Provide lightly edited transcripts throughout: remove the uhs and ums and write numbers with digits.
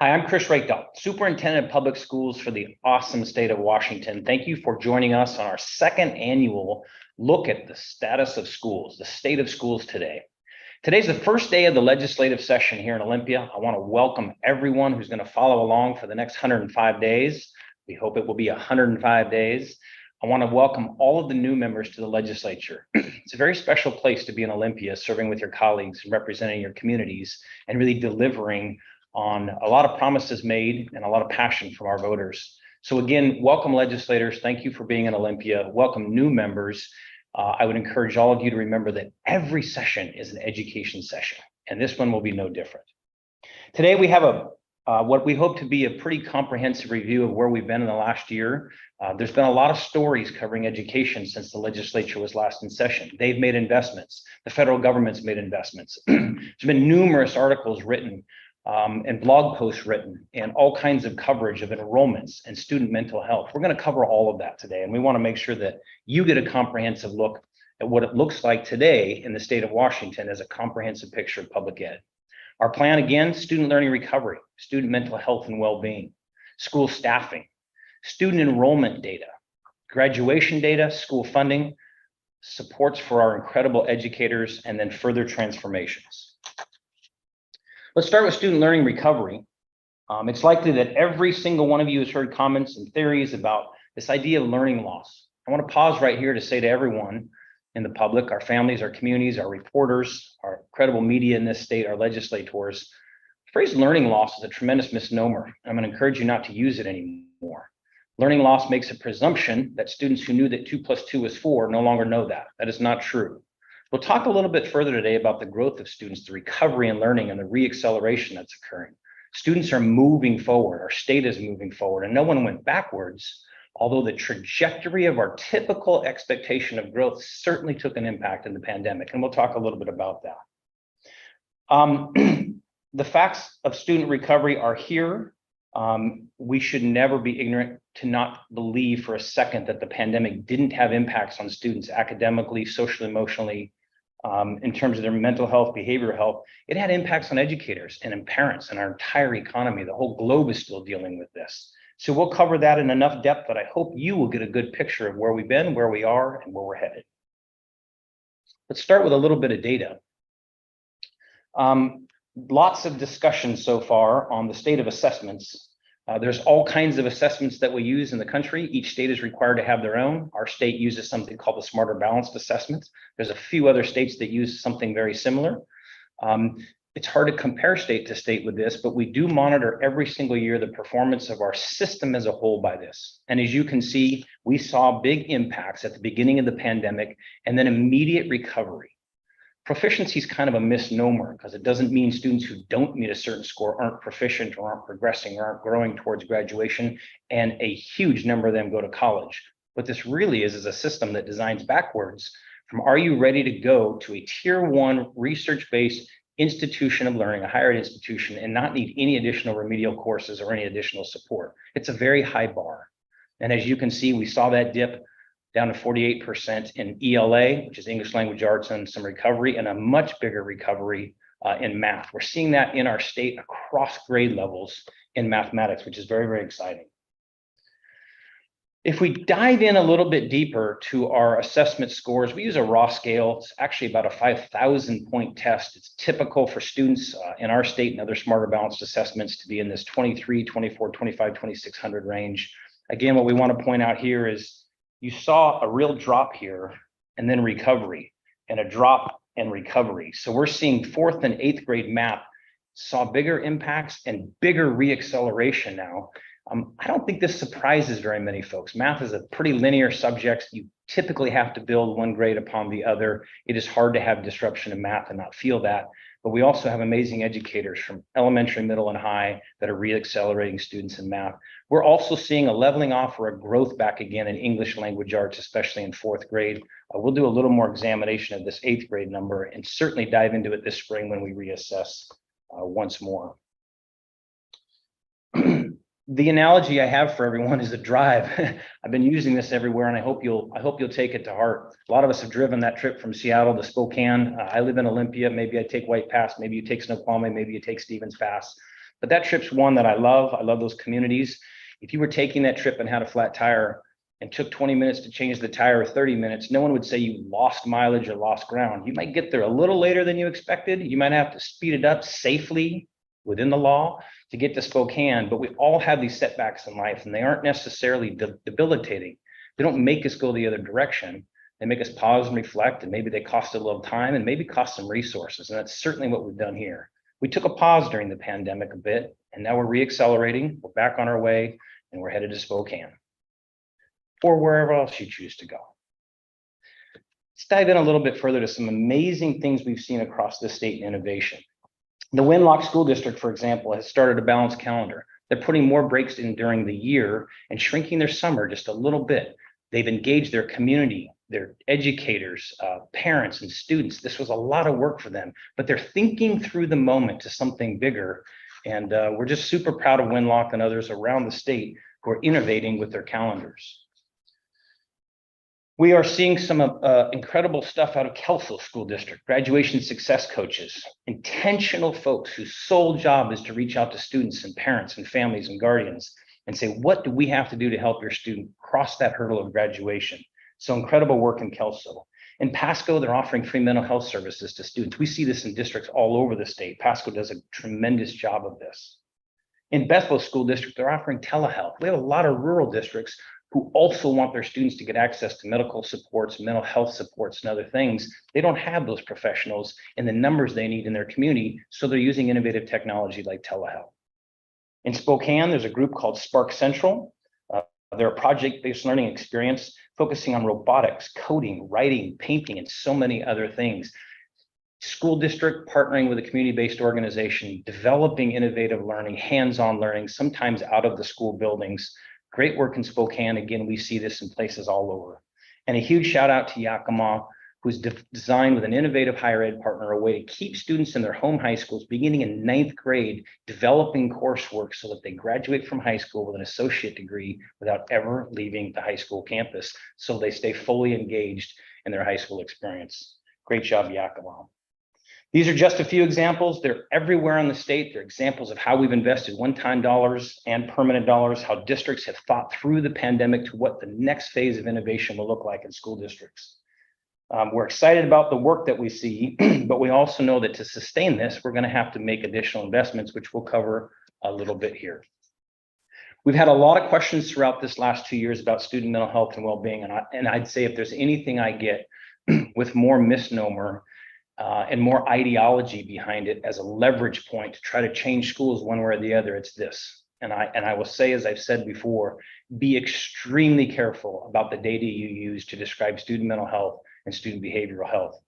Hi, I'm Chris Reykdal, Superintendent of Public Schools for the awesome state of Washington. Thank you for joining us on our second annual look at the status of schools, the state of schools today. Today's the first day of the legislative session here in Olympia. I want to welcome everyone who's going to follow along for the next 105 days. We hope it will be 105 days. I want to welcome all of the new members to the legislature. It's a very special place to be in Olympia, serving with your colleagues and representing your communities and really delivering on a lot of promises made and a lot of passion from our voters. So again, welcome legislators. Thank you for being in Olympia. Welcome new members. I would encourage all of you to remember that every session is an education session, and this one will be no different. Today we have what we hope to be a pretty comprehensive review of where we've been in the last year. There's been a lot of stories covering education since the legislature was last in session. They've made investments. The federal government's made investments. There's been numerous articles written and blog posts written and all kinds of coverage of enrollments and student mental health. We're going to cover all of that today, and we want to make sure that you get a comprehensive look at what it looks like today in the state of Washington as a comprehensive picture of public ed. Our plan, again, student learning recovery, student mental health and well-being, school staffing, student enrollment data, graduation data, school funding, supports for our incredible educators, and then further transformations. Let's start with student learning recovery. It's likely that every single one of you has heard comments and theories about this idea of learning loss. I want to pause right here to say to everyone in the public, our families, our communities, our reporters, our credible media in this state, our legislators, the phrase learning loss is a tremendous misnomer. I'm going to encourage you not to use it anymore. Learning loss makes a presumption that students who knew that 2 + 2 is 4 no longer know that. That is not true. We'll talk a little bit further today about the growth of students, the recovery and learning, and the re-acceleration that's occurring. Students are moving forward, our state is moving forward, and no one went backwards, although the trajectory of our typical expectation of growth certainly took an impact in the pandemic, and we'll talk a little bit about that. The facts of student recovery are here. We should never be ignorant to not believe for a second that the pandemic didn't have impacts on students academically, socially, emotionally, in terms of their mental health, behavioral health. It had impacts on educators and in parents and our entire economy. The whole globe is still dealing with this. So we'll cover that in enough depth that I hope you will get a good picture of where we've been, where we are, and where we're headed. Let's start with a little bit of data. Lots of discussion so far on the state of assessments. There's all kinds of assessments that we use in the country. Each state is required to have their own. Our state uses something called the Smarter Balanced Assessment. There's a few other states that use something very similar. It's hard to compare state to state with this, but we do monitor every single year the performance of our system as a whole by this. And as you can see, we saw big impacts at the beginning of the pandemic and then immediate recovery. Proficiency is kind of a misnomer because it doesn't mean students who don't meet a certain score aren't proficient or aren't progressing or aren't growing towards graduation, and a huge number of them go to college. What this really is a system that designs backwards from are you ready to go to a tier 1 research-based institution of learning, a higher ed institution, and not need any additional remedial courses or any additional support. It's a very high bar. And as you can see, we saw that dip down to 48% in ELA, which is English Language Arts, and some recovery, and a much bigger recovery in math. We're seeing that in our state across grade levels in mathematics, which is very, very exciting. If we dive in a little bit deeper to our assessment scores, we use a raw scale. It's actually about a 5,000 point test. It's typical for students in our state and other Smarter Balanced assessments to be in this 23, 24, 25, 2600 range. Again, what we want to point out here is you saw a real drop here and then recovery, and a drop and recovery. So we're seeing 4th and 8th grade math saw bigger impacts and bigger re-acceleration now. I don't think this surprises very many folks. Math is a pretty linear subject. You typically have to build one grade upon the other. It is hard to have disruption in math and not feel that. But we also have amazing educators from elementary, middle, and high that are re-accelerating students in math. We're also seeing a leveling off or a growth back again in English Language Arts, especially in 4th grade. We'll do a little more examination of this 8th grade number and certainly dive into it this spring when we reassess once more. The analogy I have for everyone is a drive. I've been using this everywhere, and I hope you'll take it to heart. A lot of us have driven that trip from Seattle to Spokane. I live in Olympia. Maybe I take White Pass. Maybe you take Snoqualmie. Maybe you take Stevens Pass. But that trip's one that I love. I love those communities. If you were taking that trip and had a flat tire and took 20 minutes to change the tire or 30 minutes, no one would say you lost mileage or lost ground. You might get there a little later than you expected. You might have to speed it up safely within the law to get to Spokane, but we all have these setbacks in life and they aren't necessarily debilitating. They don't make us go the other direction. They make us pause and reflect, and maybe they cost a little time and maybe cost some resources. And that's certainly what we've done here. We took a pause during the pandemic a bit, and now we're reaccelerating. We're back on our way, and we're headed to Spokane or wherever else you choose to go. Let's dive in a little bit further to some amazing things we've seen across the state in innovation. The Winlock School District, for example, has started a balanced calendar. They're putting more breaks in during the year and shrinking their summer just a little bit. They've engaged their community, their educators, parents, and students. This was a lot of work for them, but they're thinking through the moment to something bigger. And we're just super proud of Winlock and others around the state who are innovating with their calendars. We are seeing some incredible stuff out of Kelso School District, graduation success coaches, intentional folks whose sole job is to reach out to students and parents and families and guardians and say, what do we have to do to help your student cross that hurdle of graduation? So incredible work in Kelso. In Pasco, they're offering free mental health services to students. We see this in districts all over the state. Pasco does a tremendous job of this. In Bethel School District, they're offering telehealth. We have a lot of rural districts who also want their students to get access to medical supports, mental health supports, and other things. They don't have those professionals in the numbers they need in their community, so they're using innovative technology like telehealth. In Spokane, there's a group called Spark Central. They're a project-based learning experience focusing on robotics, coding, writing, painting, and so many other things. School district partnering with a community-based organization, developing innovative learning, hands-on learning, sometimes out of the school buildings. Great work in Spokane. Again, we see this in places all over. And a huge shout out to Yakima, who's designed with an innovative higher ed partner a way to keep students in their home high schools beginning in 9th grade, developing coursework so that they graduate from high school with an associate degree without ever leaving the high school campus, so they stay fully engaged in their high school experience. Great job, Yakima. These are just a few examples. They're everywhere in the state. They're examples of how we've invested one-time dollars and permanent dollars, how districts have thought through the pandemic to what the next phase of innovation will look like in school districts. We're excited about the work that we see, but we also know that to sustain this, we're going to have to make additional investments, which we'll cover a little bit here. We've had a lot of questions throughout this last 2 years about student mental health and well-being, and I'd say if there's anything I get with more misnomer and more ideology behind it as a leverage point to try to change schools one way or the other, it's this. And I will say, as I've said before, be extremely careful about the data you use to describe student mental health and student behavioral health.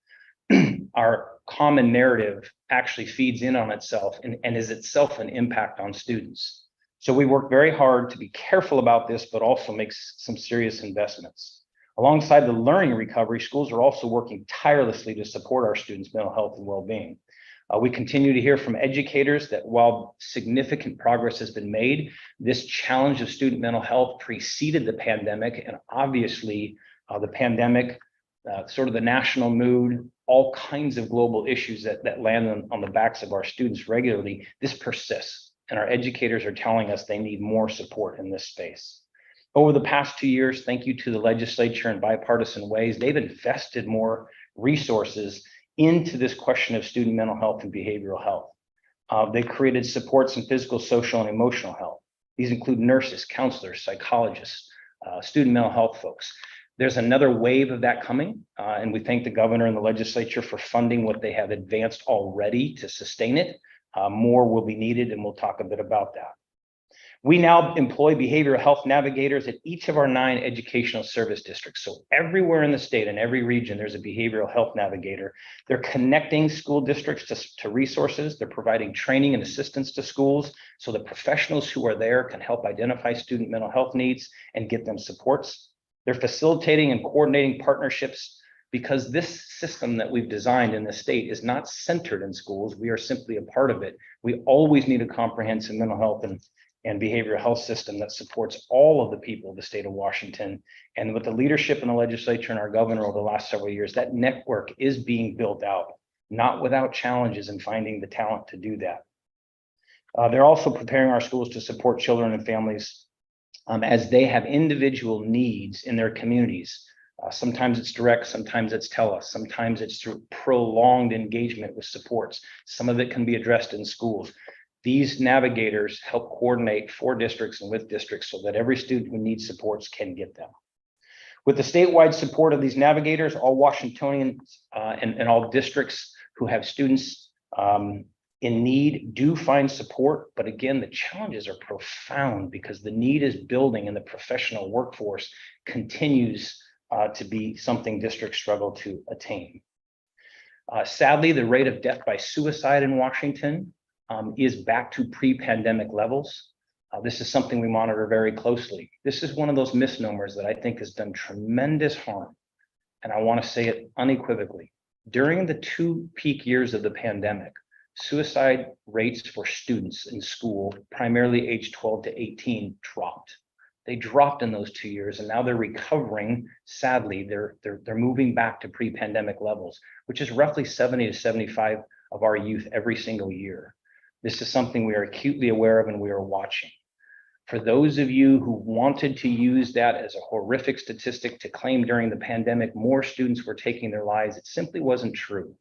Our common narrative actually feeds in on itself and is itself an impact on students. So we work very hard to be careful about this, but also make some serious investments. Alongside the learning recovery, schools are also working tirelessly to support our students' mental health and well-being. We continue to hear from educators that while significant progress has been made, this challenge of student mental health preceded the pandemic, and obviously the pandemic, sort of the national mood, all kinds of global issues that land on the backs of our students regularly, this persists, and our educators are telling us they need more support in this space. Over the past 2 years, thank you to the legislature in bipartisan ways, they've invested more resources into this question of student mental health and behavioral health. They created supports in physical, social, and emotional health. These include nurses, counselors, psychologists, student mental health folks. There's another wave of that coming, and we thank the governor and the legislature for funding what they have advanced already to sustain it. More will be needed, and we'll talk a bit about that. We now employ behavioral health navigators at each of our 9 educational service districts. So everywhere in the state, in every region, there's a behavioral health navigator. They're connecting school districts to resources. They're providing training and assistance to schools so the professionals who are there can help identify student mental health needs and get them supports. They're facilitating and coordinating partnerships because this system that we've designed in the state is not centered in schools. We are simply a part of it. We always need a comprehensive mental health and behavioral health system that supports all of the people of the state of Washington. And with the leadership in the legislature and our governor over the last several years, that network is being built out, not without challenges in finding the talent to do that. They're also preparing our schools to support children and families as they have individual needs in their communities. Sometimes it's direct, sometimes it's tele, sometimes it's through prolonged engagement with supports. Some of it can be addressed in schools. These navigators help coordinate for districts and with districts so that every student who needs supports can get them. With the statewide support of these navigators, all Washingtonians and all districts who have students in need do find support. But again, the challenges are profound because the need is building and the professional workforce continues to be something districts struggle to attain. Sadly, the rate of death by suicide in Washington is back to pre-pandemic levels. This is something we monitor very closely. This is one of those misnomers that I think has done tremendous harm. And I want to say it unequivocally. During the 2 peak years of the pandemic, suicide rates for students in school, primarily age 12 to 18, dropped. They dropped in those 2 years, and now they're recovering. Sadly, they're moving back to pre-pandemic levels, which is roughly 70 to 75 of our youth every single year. This is something we are acutely aware of and we are watching. For those of you who wanted to use that as a horrific statistic to claim during the pandemic more students were taking their lives, it simply wasn't true.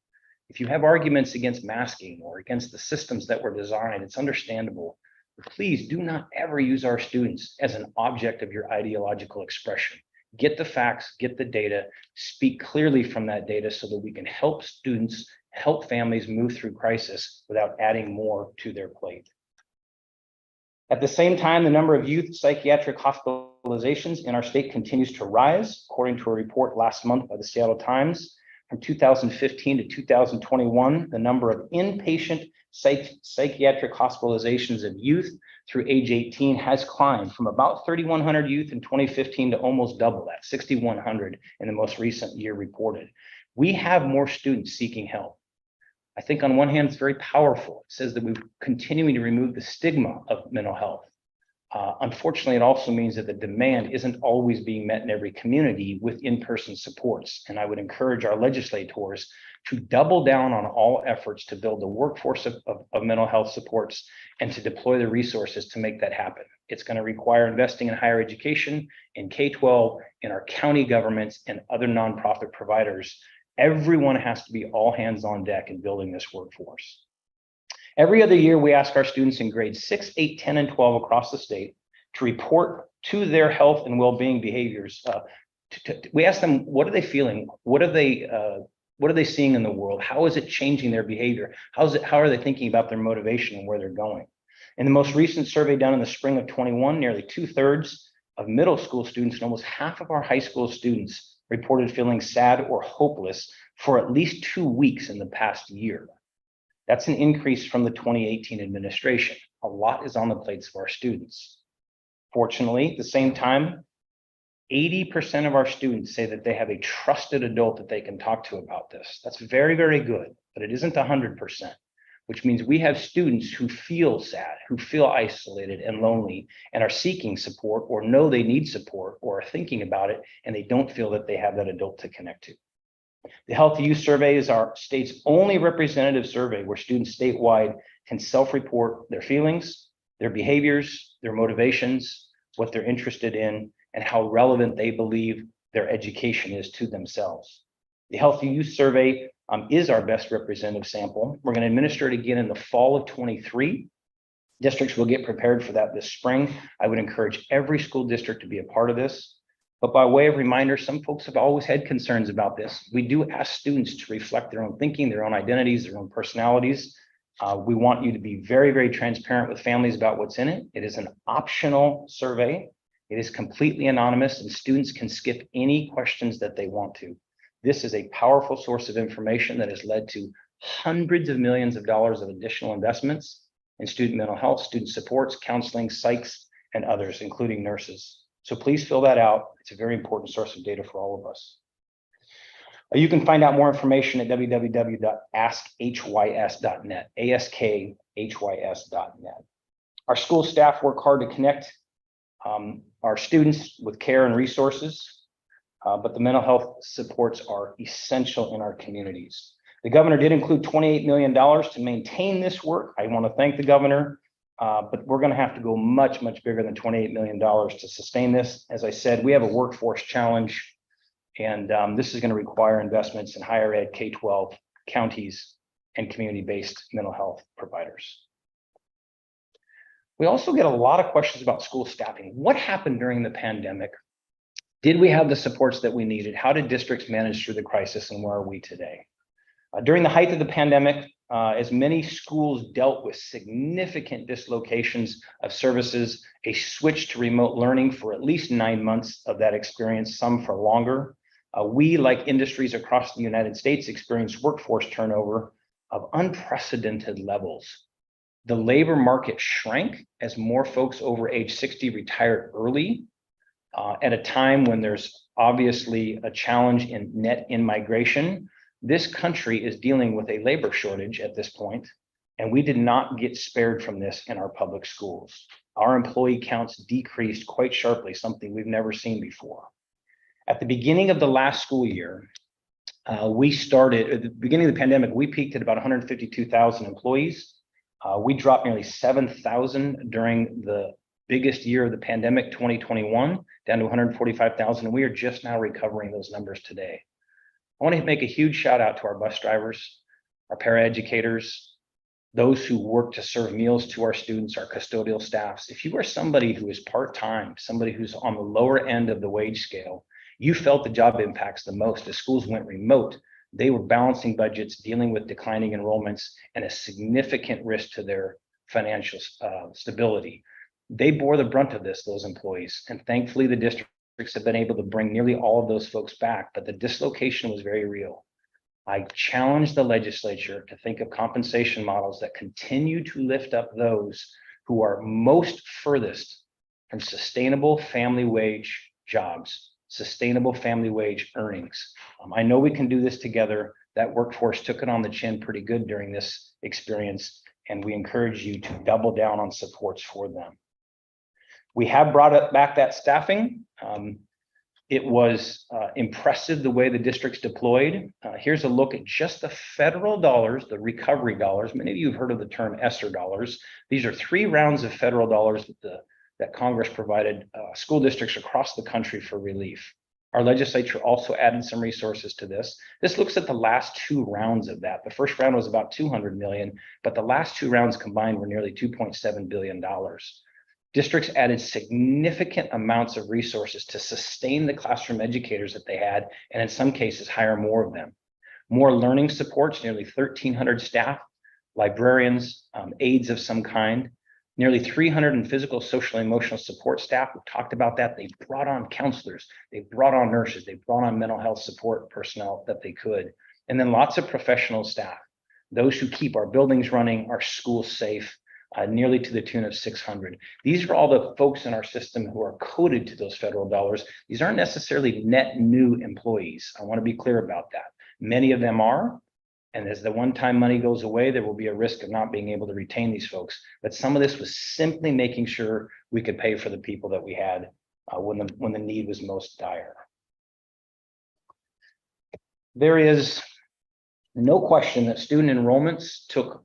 If you have arguments against masking or against the systems that were designed, it's understandable. But please do not ever use our students as an object of your ideological expression. Get the facts, get the data, speak clearly from that data so that we can help students, help families move through crisis without adding more to their plate. At the same time, the number of youth psychiatric hospitalizations in our state continues to rise. According to a report last month by the Seattle Times, from 2015 to 2021, the number of inpatient psychiatric hospitalizations of youth through age 18 has climbed from about 3,100 youth in 2015 to almost double that, 6,100 in the most recent year reported. We have more students seeking help. I think on one hand, it's very powerful. It says that we're continuing to remove the stigma of mental health. Unfortunately, it also means that the demand isn't always being met in every community with in-person supports. And I would encourage our legislators to double down on all efforts to build a workforce of mental health supports and to deploy the resources to make that happen. It's going to require investing in higher education, in K-12, in our county governments, and other nonprofit providers. Everyone has to be all hands on deck in building this workforce. Every other year, we ask our students in grades 6, 8, 10, and 12 across the state to report to their health and well-being behaviors. We ask them, what are they feeling? What are they seeing in the world? How is it changing their behavior? How are they thinking about their motivation and where they're going? In the most recent survey done in the spring of 21, nearly 2/3 of middle school students and almost half of our high school students reported feeling sad or hopeless for at least 2 weeks in the past year. That's an increase from the 2018 administration. A lot is on the plates of our students. Fortunately, at the same time, 80% of our students say that they have a trusted adult that they can talk to about this. That's very, very good, but it isn't 100%, which means we have students who feel sad, who feel isolated and lonely and are seeking support or know they need support or are thinking about it and they don't feel that they have that adult to connect to. The Health Youth Survey is our state's only representative survey where students statewide can self-report their feelings, their behaviors, their motivations, what they're interested in, and how relevant they believe their education is to themselves. The Health Youth Survey is our best representative sample. We're going to administer it again in the fall of 23. Districts will get prepared for that this spring. I would encourage every school district to be a part of this. But by way of reminder, some folks have always had concerns about this. We do ask students to reflect their own thinking, their own identities, their own personalities. We want you to be very, very transparent with families about what's in it. It is an optional survey. It is completely anonymous and students can skip any questions that they want to. This is a powerful source of information that has led to hundreds of millions of dollars of additional investments in student mental health, student supports, counseling, psychs, and others, including nurses. So please fill that out. It's a very important source of data for all of us. You can find out more information at www.askhys.net, askhys.net. Our school staff work hard to connect our students with care and resources, but the mental health supports are essential in our communities. The governor did include $28 million to maintain this work. I want to thank the governor. but we're going to have to go much, much bigger than $28 million to sustain this. As I said, we have a workforce challenge, and this is going to require investments in higher ed, K-12, counties, and community-based mental health providers. We also get a lot of questions about school staffing. What happened during the pandemic? Did we have the supports that we needed? How did districts manage through the crisis, and where are we today? During the height of the pandemic, as many schools dealt with significant dislocations of services, a switch to remote learning for at least 9 months of that experience, some for longer. We, like industries across the United States, experienced workforce turnover of unprecedented levels. The labor market shrank as more folks over age 60 retired early, at a time when there's obviously a challenge in net in-migration. This country is dealing with a labor shortage at this point, and we did not get spared from this in our public schools. Our employee counts decreased quite sharply, something we've never seen before. At the beginning of the last school year, at the beginning of the pandemic, we peaked at about 152,000 employees. We dropped nearly 7,000 during the biggest year of the pandemic, 2021, down to 145,000, and we are just now recovering those numbers today. I want to make a huge shout out to our bus drivers, our paraeducators, those who work to serve meals to our students, our custodial staffs. If you are somebody who is part-time, somebody who's on the lower end of the wage scale, you felt the job impacts the most. As schools went remote, they were balancing budgets, dealing with declining enrollments, and a significant risk to their financial stability. They bore the brunt of this, those employees, and thankfully the districts have been able to bring nearly all of those folks back, but the dislocation was very real. I challenge the legislature to think of compensation models that continue to lift up those who are most furthest from sustainable family wage jobs, sustainable family wage earnings. I know we can do this together. That workforce took it on the chin pretty good during this experience, and we encourage you to double down on supports for them. We have brought back that staffing. It was impressive the way the districts deployed. Here's a look at just the federal dollars, the recovery dollars. Many of you have heard of the term ESSER dollars. These are 3 rounds of federal dollars that Congress provided school districts across the country for relief. Our legislature also added some resources to this. This looks at the last 2 rounds of that. The first round was about $200 million, but the last 2 rounds combined were nearly $2.7 billion. Districts added significant amounts of resources to sustain the classroom educators that they had, and in some cases, hire more of them. More learning supports, nearly 1,300 staff, librarians, aides of some kind, nearly 300 in physical, social, and emotional support staff. We've talked about that. They brought on counselors, they brought on nurses, they brought on mental health support personnel that they could, and then lots of professional staff, those who keep our buildings running, our schools safe, nearly to the tune of 600. These are all the folks in our system who are coded to those federal dollars. These aren't necessarily net new employees. I want to be clear about that. Many of them are, and as the one-time money goes away, there will be a risk of not being able to retain these folks. But some of this was simply making sure we could pay for the people that we had when the need was most dire. There is no question that student enrollments took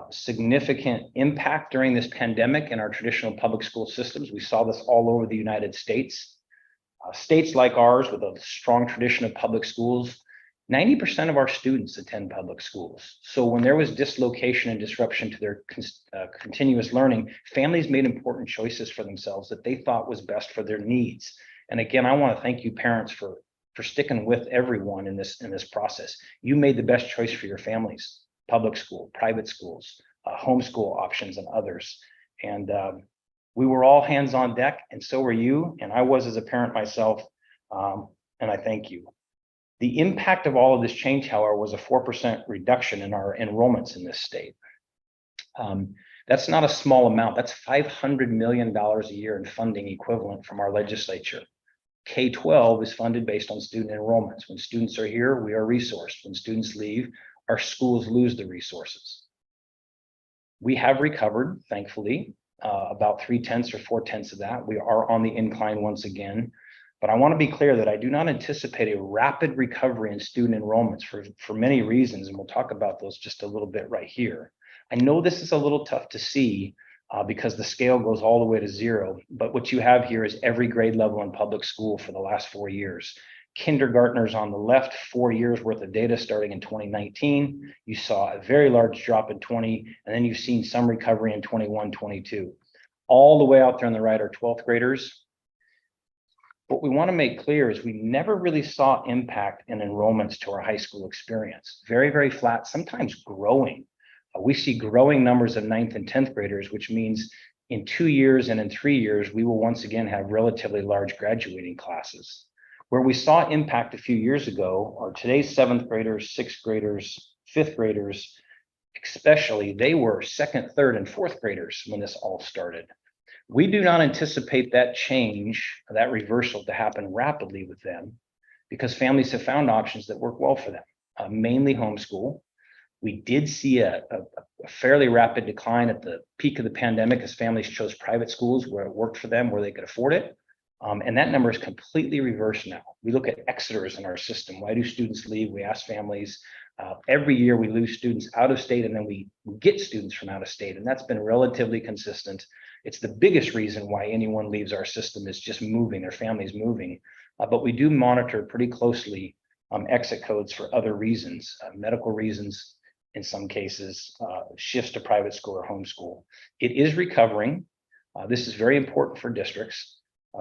significant impact during this pandemic in our traditional public school systems. We saw this all over the United States. States like ours with a strong tradition of public schools, 90% of our students attend public schools. So when there was dislocation and disruption to their continuous learning, families made important choices for themselves that they thought was best for their needs. And again, I want to thank you parents for sticking with everyone in this process. You made the best choice for your families, public school, private schools, homeschool options, and others. And we were all hands on deck, and so were you, and I was as a parent myself, and I thank you. The impact of all of this change, however, was a 4% reduction in our enrollments in this state. That's not a small amount. That's $500 million a year in funding equivalent from our legislature. K-12 is funded based on student enrollments. When students are here, we are resourced. When students leave, our schools lose the resources. We have recovered, thankfully, about 3/10 or 4/10 of that. We are on the incline once again, but I want to be clear that I do not anticipate a rapid recovery in student enrollments for many reasons, and we'll talk about those just a little bit right here. I know this is a little tough to see because the scale goes all the way to 0. But what you have here is every grade level in public school for the last 4 years. Kindergartners on the left, 4 years worth of data starting in 2019. You saw a very large drop in 20, and then you've seen some recovery in 21, 22. All the way out there on the right are 12th graders. What we want to make clear is we never really saw impact in enrollments to our high school experience. Very, very flat, sometimes growing. We see growing numbers of 9th and 10th graders, which means in 2 years and in 3 years, we will once again have relatively large graduating classes. Where we saw impact a few years ago are today's 7th graders, 6th graders, 5th graders, especially they were 2nd, 3rd, and 4th graders when this all started. We do not anticipate that change, that reversal to happen rapidly with them because families have found options that work well for them, mainly homeschool. We did see a fairly rapid decline at the peak of the pandemic as families chose private schools where it worked for them, where they could afford it. And that number is completely reversed now. We look at exiters in our system. Why do students leave? We ask families. Every year we lose students out of state and then we get students from out of state. And that's been relatively consistent. It's the biggest reason why anyone leaves our system is just moving, their family's moving. But we do monitor pretty closely exit codes for other reasons, medical reasons, in some cases, shifts to private school or homeschool. It is recovering. This is very important for districts,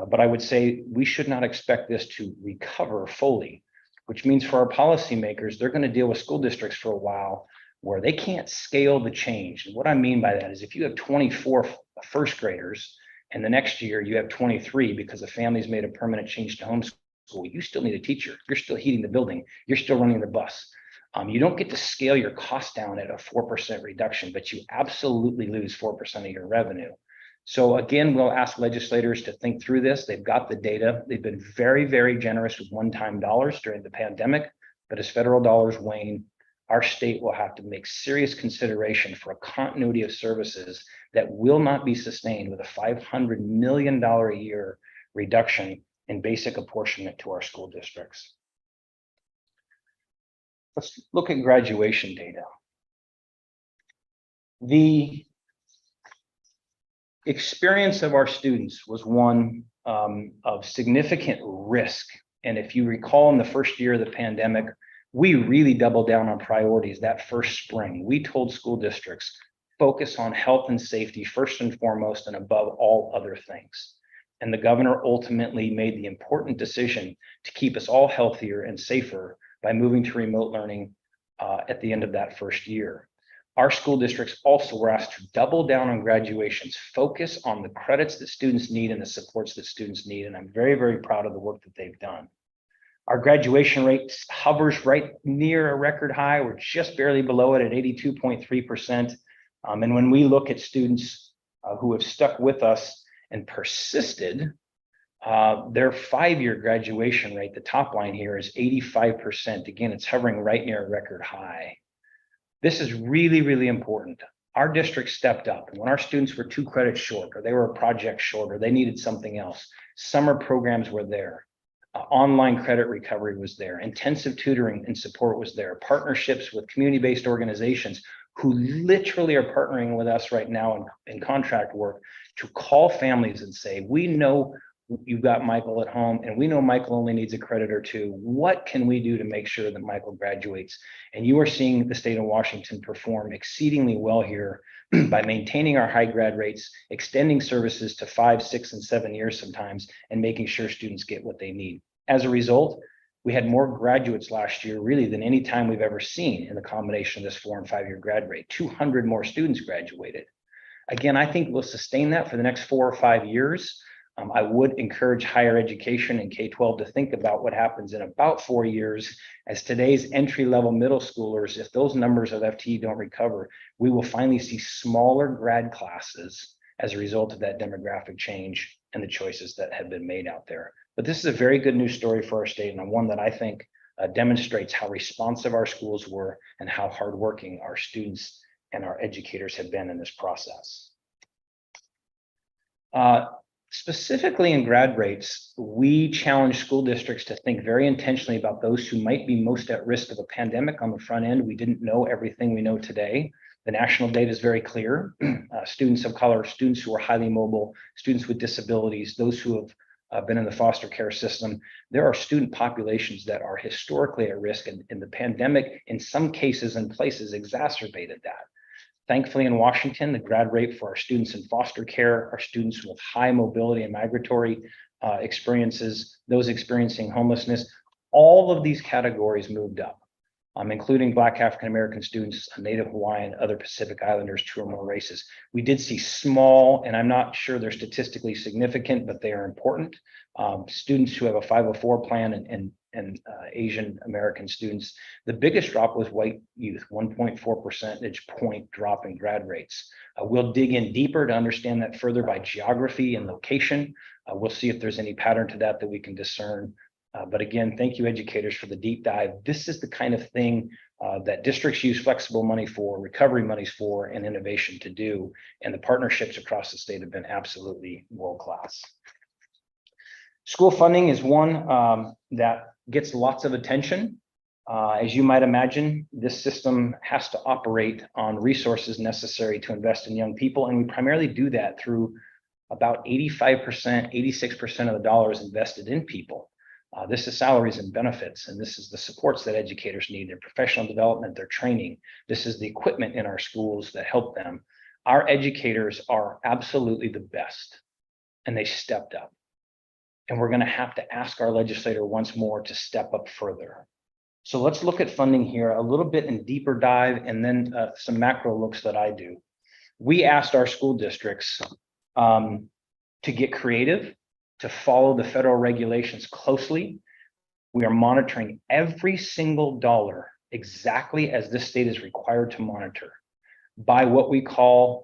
but I would say we should not expect this to recover fully, which means for our policymakers, they're going to deal with school districts for a while where they can't scale the change. And what I mean by that is if you have 24 first graders and the next year you have 23 because the family's made a permanent change to homeschool, you still need a teacher. You're still heating the building. You're still running the bus. You don't get to scale your cost down at a 4% reduction, but you absolutely lose 4% of your revenue. So again, we'll ask legislators to think through this. They've got the data. They've been very, very generous with one-time dollars during the pandemic, but as federal dollars wane, our state will have to make serious consideration for a continuity of services that will not be sustained with a $500 million a year reduction in basic apportionment to our school districts. Let's look at graduation data. The experience of our students was one of significant risk. And if you recall, in the first year of the pandemic, we really doubled down on priorities that first spring. We told school districts, focus on health and safety first and foremost and above all other things. And the governor ultimately made the important decision to keep us all healthier and safer by moving to remote learning at the end of that first year. Our school districts also were asked to double down on graduations, focus on the credits that students need and the supports that students need. And I'm very, very proud of the work that they've done. Our graduation rate hovers right near a record high. We're just barely below it at 82.3%. And when we look at students who have stuck with us and persisted, their 5-year graduation rate, the top line here, is 85%. Again, it's hovering right near a record high. This is really, really important. Our district stepped up. And when our students were 2 credits short, or they were a project short, or they needed something else, summer programs were there. Online credit recovery was there. Intensive tutoring and support was there. Partnerships with community-based organizations who literally are partnering with us right now in contract work to call families and say, we know you've got Michael at home and we know Michael only needs a credit or 2. What can we do to make sure that Michael graduates? And you are seeing the state of Washington perform exceedingly well here by maintaining our high grad rates, extending services to 5, 6, and 7 years sometimes, and making sure students get what they need. As a result, we had more graduates last year really than any time we've ever seen in the combination of this 4- and 5-year grad rate. 200 more students graduated. Again, I think we'll sustain that for the next 4 or 5 years. I would encourage higher education and K-12 to think about what happens in about 4 years as today's entry-level middle schoolers, if those numbers of FTE don't recover, we will finally see smaller grad classes as a result of that demographic change and the choices that have been made out there. But this is a very good news story for our state, and one that I think demonstrates how responsive our schools were and how hardworking our students and our educators have been in this process. Specifically in grad rates, we challenge school districts to think very intentionally about those who might be most at risk of a pandemic on the front end. We didn't know everything we know today. The national data is very clear. Students of color, students who are highly mobile, students with disabilities, those who have been in the foster care system, there are student populations that are historically at risk, and the pandemic, in some cases and places, exacerbated that. Thankfully, in Washington, the grad rate for our students in foster care, our students with high mobility and migratory experiences, those experiencing homelessness, all of these categories moved up, including Black African-American students, Native Hawaiian, other Pacific Islanders, two or more races. We did see small, and I'm not sure they're statistically significant, but they are important. Students who have a 504 plan and Asian American students. The biggest drop was white youth, 1.4 percentage point drop in grad rates. We'll dig in deeper to understand that further by geography and location. We'll see if there's any pattern to that we can discern. But again, thank you, educators, for the deep dive. This is the kind of thing that districts use flexible money for, recovery monies for, and innovation to do. And the partnerships across the state have been absolutely world-class. School funding is one that gets lots of attention. As you might imagine, this system has to operate on resources necessary to invest in young people. And we primarily do that through about 85%, 86% of the dollars invested in people. This is salaries and benefits, and this is the supports that educators need, their professional development, their training. This is the equipment in our schools that help them. Our educators are absolutely the best, and they stepped up. And we're going to have to ask our legislator once more to step up further. So let's look at funding here a little bit in deeper dive, and then some macro looks that I do. We asked our school districts to get creative, to follow the federal regulations closely. We are monitoring every single dollar exactly as this state is required to monitor by what we call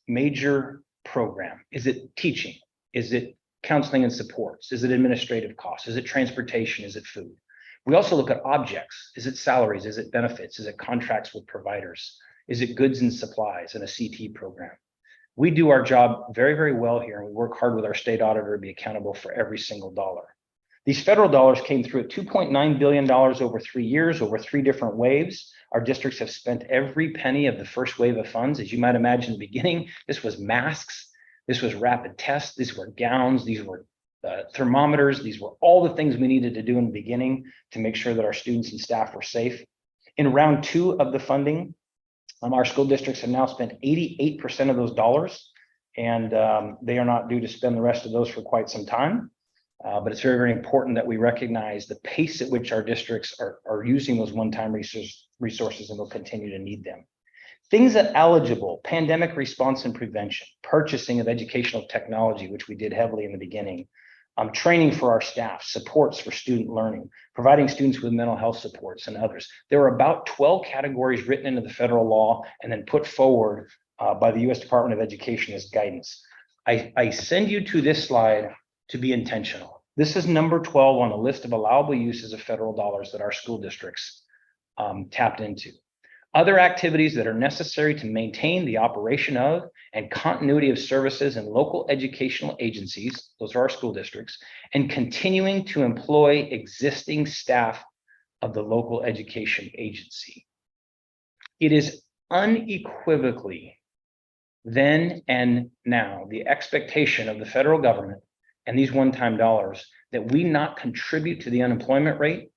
major program. Is it teaching? Is it counseling and supports? Is it administrative costs? Is it transportation? Is it food? We also look at objects. Is it salaries? Is it benefits? Is it contracts with providers? Is it goods and supplies and a CT program? We do our job very, very well here, and we work hard with our state auditor to be accountable for every single dollar. These federal dollars came through at $2.9 billion over 3 years, over 3 different waves. Our districts have spent every penny of the first wave of funds. As you might imagine in the beginning, this was masks. This was rapid tests, these were gowns, these were thermometers, these were all the things we needed to do in the beginning to make sure that our students and staff were safe. In round 2 of the funding, our school districts have now spent 88% of those dollars, and they are not due to spend the rest of those for quite some time. But it's very, very important that we recognize the pace at which our districts are using those one-time resources, and will continue to need them. Things that eligible: pandemic response and prevention, purchasing of educational technology, which we did heavily in the beginning, training for our staff, supports for student learning, providing students with mental health supports, and others. There are about 12 categories written into the federal law and then put forward by the U.S. Department of Education as guidance. I send you to this slide to be intentional. This is number 12 on the list of allowable uses of federal dollars that our school districts tapped into. Other activities that are necessary to maintain the operation of and continuity of services in local educational agencies, those are our school districts, and continuing to employ existing staff of the local education agency. It is unequivocally then and now the expectation of the federal government and these one-time dollars that we not contribute to the unemployment rate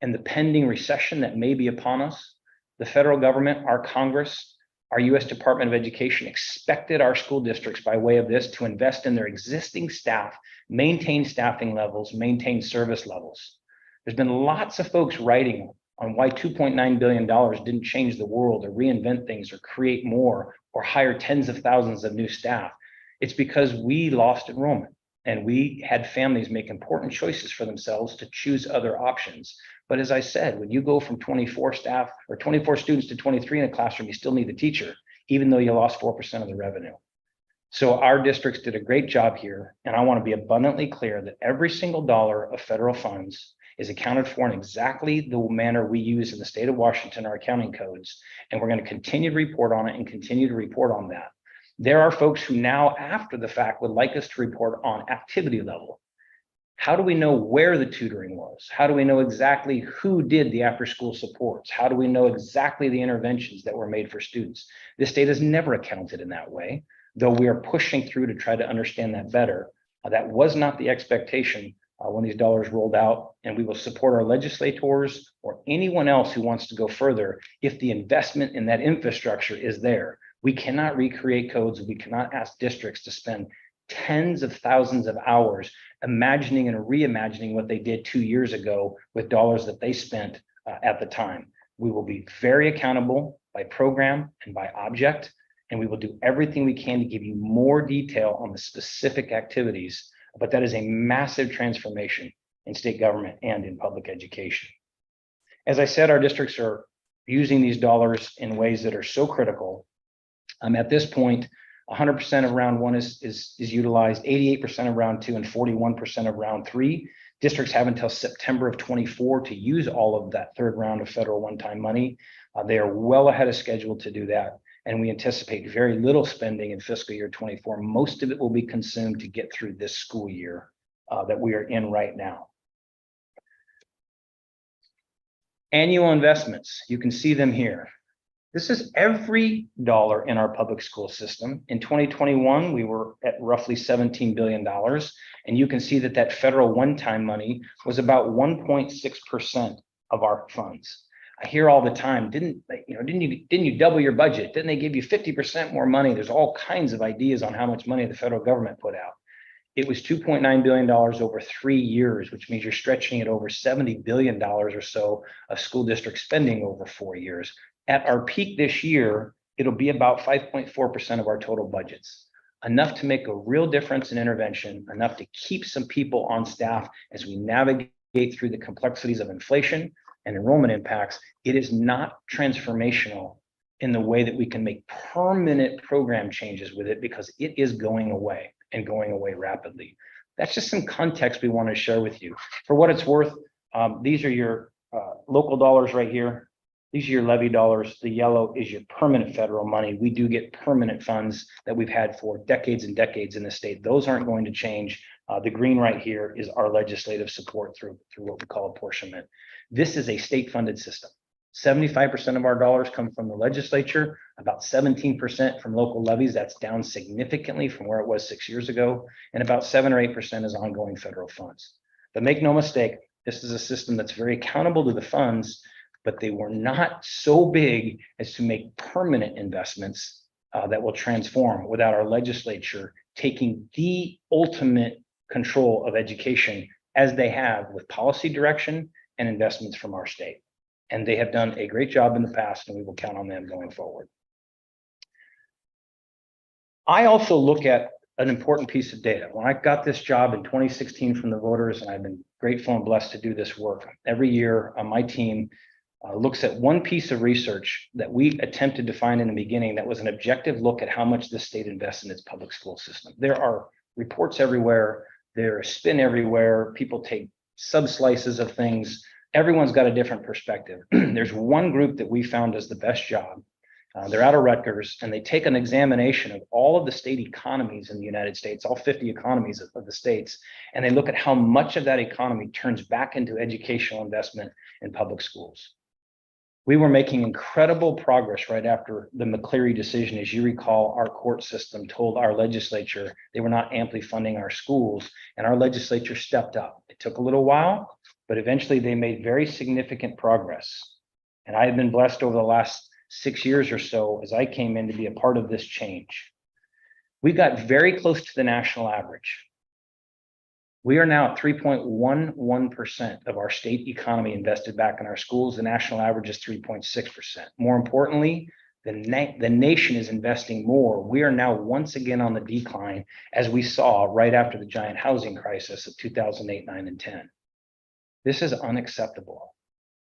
and the pending recession that may be upon us. The federal government, our Congress, our U.S. Department of Education expected our school districts by way of this to invest in their existing staff, maintain staffing levels, maintain service levels. There's been lots of folks writing on why $2.9 billion didn't change the world or reinvent things or create more or hire tens of thousands of new staff. It's because we lost enrollment and we had families make important choices for themselves to choose other options. But as I said, when you go from 24 staff or 24 students to 23 in a classroom, you still need the teacher, even though you lost 4% of the revenue. So our districts did a great job here. And I want to be abundantly clear that every single dollar of federal funds is accounted for in exactly the manner we use in the state of Washington, our accounting codes. And we're going to continue to report on it and continue to report on that. There are folks who now, after the fact, would like us to report on activity level. How do we know where the tutoring was? How do we know exactly who did the after-school supports? How do we know exactly the interventions that were made for students? This data is never accounted in that way, though we are pushing through to try to understand that better. That was not the expectation when these dollars rolled out, and we will support our legislators or anyone else who wants to go further if the investment in that infrastructure is there. We cannot recreate codes. We cannot ask districts to spend tens of thousands of hours imagining and reimagining what they did 2 years ago with dollars that they spent at the time. We will be very accountable by program and by object, and we will do everything we can to give you more detail on the specific activities, but that is a massive transformation in state government and in public education. As I said, our districts are using these dollars in ways that are so critical. At this point, 100% of round one is utilized, 88% of round two, and 41% of round three. Districts have until September of 24 to use all of that third round of federal one-time money. They are well ahead of schedule to do that, and we anticipate very little spending in fiscal year 24. Most of it will be consumed to get through this school year that we are in right now. Annual investments, you can see them here. This is every dollar in our public school system. In 2021, we were at roughly $17 billion. And you can see that that federal one-time money was about 1.6% of our funds. I hear all the time, didn't you double your budget? Didn't they give you 50% more money? There's all kinds of ideas on how much money the federal government put out. It was $2.9 billion over 3 years, which means you're stretching it over $70 billion or so of school district spending over 4 years. At our peak this year, it'll be about 5.4% of our total budgets, enough to make a real difference in intervention, enough to keep some people on staff as we navigate through the complexities of inflation and enrollment impacts. It is not transformational in the way that we can make permanent program changes with it, because it is going away and going away rapidly. That's just some context we want to share with you. For what it's worth, these are your local dollars right here. These are your levy dollars. The yellow is your permanent federal money. We do get permanent funds that we've had for decades and decades in the state. Those aren't going to change. The green right here is our legislative support through what we call apportionment. This is a state-funded system. 75% of our dollars come from the legislature, about 17% from local levies. That's down significantly from where it was 6 years ago, and about 7 or 8% is ongoing federal funds. But make no mistake, this is a system that's very accountable to the funds, but they were not so big as to make permanent investments that will transform without our legislature taking the ultimate control of education, as they have with policy direction and investments from our state. And they have done a great job in the past, and we will count on them going forward. I also look at an important piece of data. When I got this job in 2016 from the voters, and I've been grateful and blessed to do this work, every year my team looks at one piece of research that we attempted to find in the beginning that was an objective look at how much the state invests in its public school system. There are reports everywhere. There's spin everywhere. People take sub-slices of things. Everyone's got a different perspective. There's one group that we found does the best job. They're out of Rutgers, and they take an examination of all of the state economies in the United States, all 50 economies of the states, and they look at how much of that economy turns back into educational investment in public schools. We were making incredible progress right after the McCleary decision. As you recall, our court system told our legislature they were not amply funding our schools, and our legislature stepped up. It took a little while, but eventually they made very significant progress. And I have been blessed over the last 6 years or so as I came in to be a part of this change. We got very close to the national average. We are now at 3.11% of our state economy invested back in our schools. The national average is 3.6%. More importantly, the nation is investing more. We are now once again on the decline, as we saw right after the giant housing crisis of 2008, 9, and 10. This is unacceptable.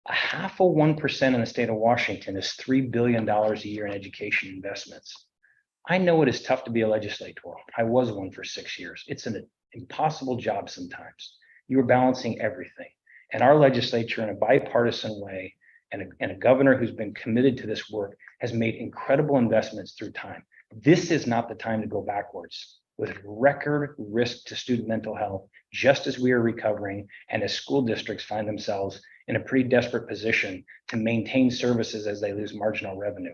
0.5% in the state of Washington is $3 billion a year in education investments. I know it is tough to be a legislator. I was one for 6 years. It's an impossible job sometimes. You are balancing everything. And our legislature, in a bipartisan way, and a governor who's been committed to this work, has made incredible investments through time. This is not the time to go backwards. with record risk to student mental health, just as we are recovering and as school districts find themselves in a pretty desperate position to maintain services as they lose marginal revenue.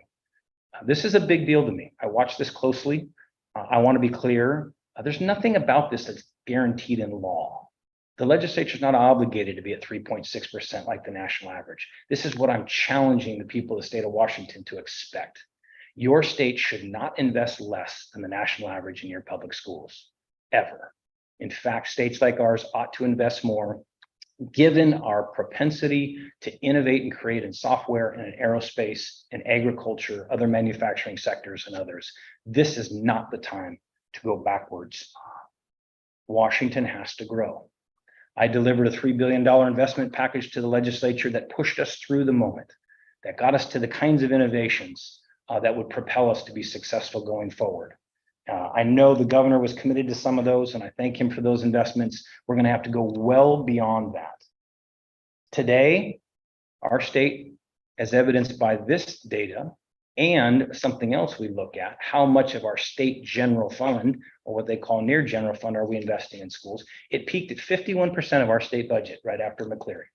This is a big deal to me. I watch this closely. I want to be clear. There's nothing about this that's guaranteed in law. The legislature is not obligated to be at 3.6% like the national average. This is what I'm challenging the people of the state of Washington to expect. Your state should not invest less than the national average in your public schools, ever. In fact, states like ours ought to invest more, given our propensity to innovate and create in software and in aerospace and agriculture, other manufacturing sectors and others. This is not the time to go backwards. Washington has to grow. I delivered a $3 billion investment package to the legislature that pushed us through the moment, that got us to the kinds of innovations that would propel us to be successful going forward. I know the governor was committed to some of those, and I thank him for those investments. We're going to have to go well beyond that. Today, our state, as evidenced by this data and something else we look at, how much of our state general fund, or what they call near general fund, are we investing in schools? It peaked at 51% of our state budget right after McCleary.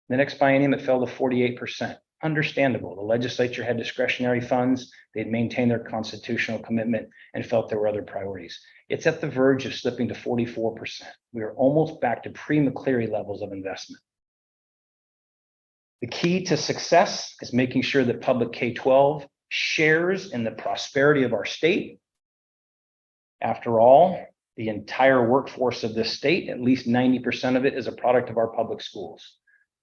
The next biennium, it fell to 48%. Understandable. The legislature had discretionary funds. They'd maintained their constitutional commitment and felt there were other priorities. It's at the verge of slipping to 44%. We are almost back to pre-McCleary levels of investment. The key to success is making sure that public K-12 shares in the prosperity of our state. After all, the entire workforce of this state, at least 90% of it, is a product of our public schools.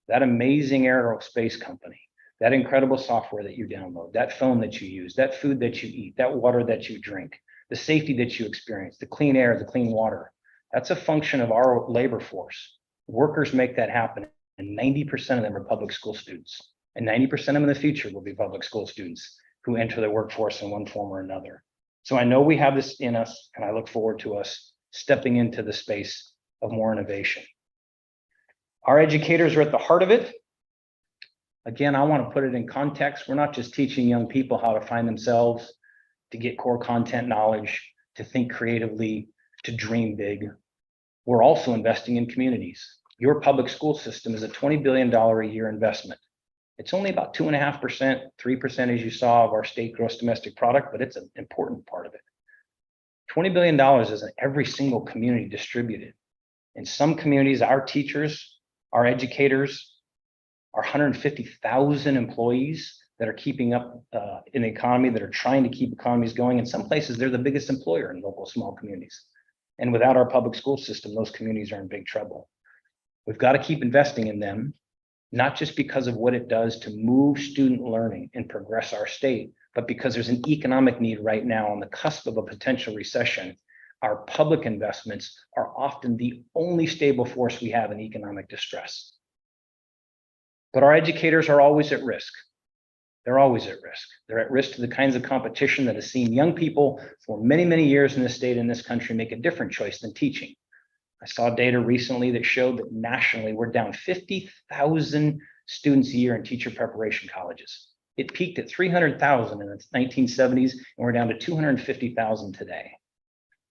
That amazing aerospace company, that incredible software that you download, that phone that you use, that food that you eat, that water that you drink, the safety that you experience, the clean air, the clean water, that's a function of our labor force. Workers make that happen, and 90% of them are public school students. And 90% of them in the future will be public school students who enter the workforce in one form or another. So I know we have this in us, and I look forward to us stepping into the space of more innovation. Our educators are at the heart of it. Again, I want to put it in context. We're not just teaching young people how to find themselves, to get core content knowledge, to think creatively, to dream big. We're also investing in communities. Your public school system is a $20 billion a year investment. It's only about 2.5%, 3% as you saw of our state gross domestic product, but it's an important part of it. $20 billion isn't every single community distributed. In some communities, our teachers, our educators, our 150,000 employees that are keeping up in the economy, that are trying to keep economies going. In some places, they're the biggest employer in local small communities. And without our public school system, those communities are in big trouble. We've got to keep investing in them, not just because of what it does to move student learning and progress our state, but because there's an economic need right now on the cusp of a potential recession. Our public investments are often the only stable force we have in economic distress. But our educators are always at risk. They're always at risk. They're at risk to the kinds of competition that has seen young people for many, many years in this state and this country make a different choice than teaching. I saw data recently that showed that nationally we're down 50,000 students a year in teacher preparation colleges. It peaked at 300,000 in the 1970s, and we're down to 250,000 today.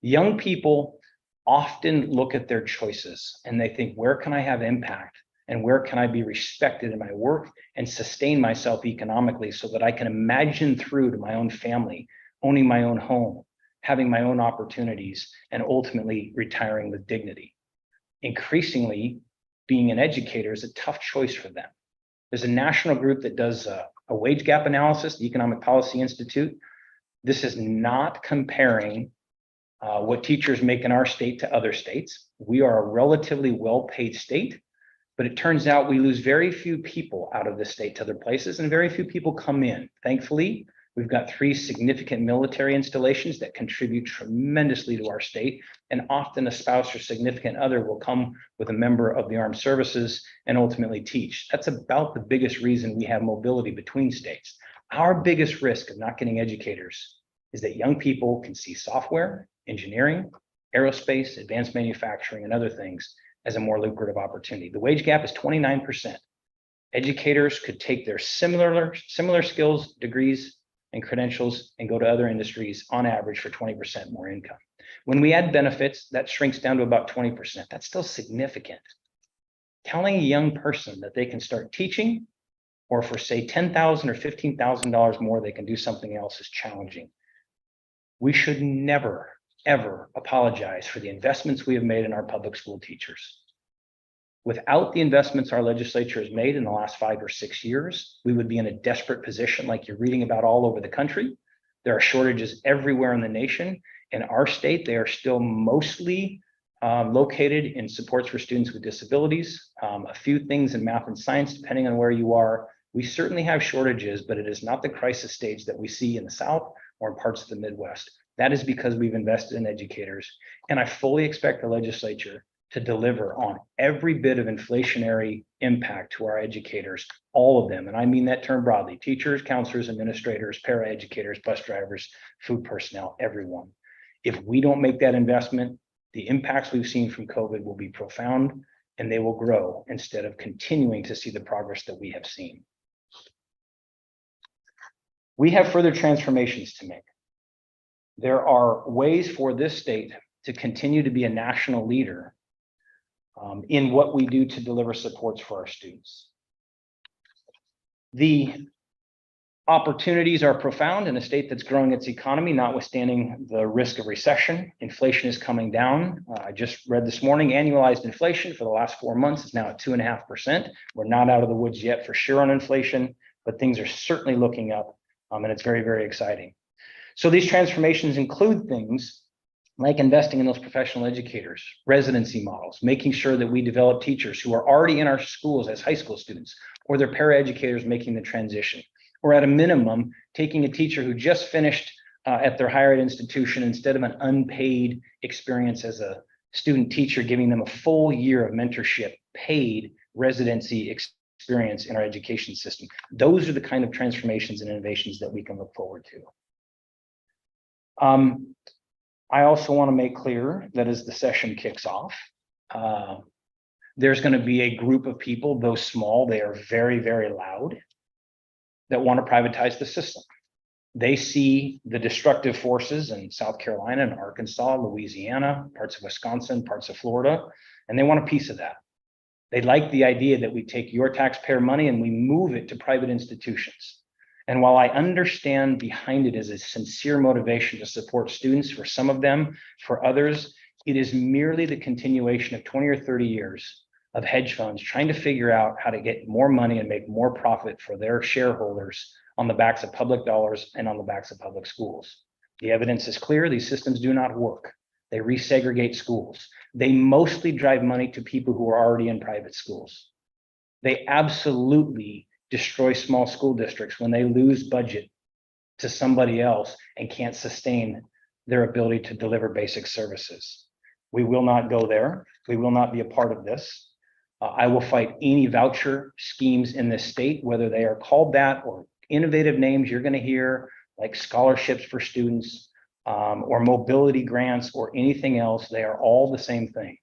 Young people often look at their choices and they think, where can I have impact? And where can I be respected in my work and sustain myself economically so that I can imagine through to my own family, owning my own home, having my own opportunities, and ultimately retiring with dignity. Increasingly, being an educator is a tough choice for them. There's a national group that does a wage gap analysis, the Economic Policy Institute. This is not comparing what teachers make in our state to other states. We are a relatively well-paid state, but it turns out we lose very few people out of the state to other places, and very few people come in. Thankfully, we've got 3 significant military installations that contribute tremendously to our state, and often a spouse or significant other will come with a member of the armed services and ultimately teach. That's about the biggest reason we have mobility between states. Our biggest risk of not getting educators is that young people can see software, engineering, aerospace, advanced manufacturing, and other things as a more lucrative opportunity. The wage gap is 29%. Educators could take their similar skills, degrees, and credentials and go to other industries on average for 20% more income. When we add benefits, that shrinks down to about 20%. That's still significant. Telling a young person that they can start teaching, or for say $10,000 or $15,000 more, they can do something else is challenging. We should never, ever apologize for the investments we have made in our public school teachers. Without the investments our legislature has made in the last 5 or 6 years, we would be in a desperate position like you're reading about all over the country. There are shortages everywhere in the nation. In our state, they are still mostly located in supports for students with disabilities, a few things in math and science, depending on where you are. We certainly have shortages, but it is not the crisis stage that we see in the South or in parts of the Midwest. That is because we've invested in educators. And I fully expect the legislature to deliver on every bit of inflationary impact to our educators, all of them. And I mean that term broadly: teachers, counselors, administrators, paraeducators, bus drivers, food personnel, everyone. If we don't make that investment, the impacts we've seen from COVID will be profound, and they will grow instead of continuing to see the progress that we have seen. We have further transformations to make. There are ways for this state to continue to be a national leader in what we do to deliver supports for our students. The opportunities are profound in a state that's growing its economy, notwithstanding the risk of recession. Inflation is coming down. I just read this morning, annualized inflation for the last 4 months is now at 2.5%. We're not out of the woods yet for sure on inflation, but things are certainly looking up, and it's very, very exciting. So these transformations include things like investing in those professional educators, residency models, making sure that we develop teachers who are already in our schools as high school students, or they're paraeducators making the transition, or at a minimum, taking a teacher who just finished at their higher ed institution, instead of an unpaid experience as a student teacher, giving them a full year of mentorship, paid residency experience in our education system. Those are the kind of transformations and innovations that we can look forward to. I also want to make clear that as the session kicks off, there's going to be a group of people, though small, they are very, very loud, that want to privatize the system. They see the destructive forces in South Carolina and Arkansas, Louisiana, parts of Wisconsin, parts of Florida, and they want a piece of that. They like the idea that we take your taxpayer money and we move it to private institutions. And while I understand behind it is a sincere motivation to support students for some of them, for others, it is merely the continuation of 20 or 30 years of hedge funds trying to figure out how to get more money and make more profit for their shareholders on the backs of public dollars and on the backs of public schools. The evidence is clear. These systems do not work. They resegregate schools. They mostly drive money to people who are already in private schools. They absolutely destroy small school districts when they lose budget to somebody else and can't sustain their ability to deliver basic services. We will not go there. We will not be a part of this. I will fight any voucher schemes in this state, whether they are called that or innovative names you're going to hear, like scholarships for students or mobility grants or anything else. They are all the same thing.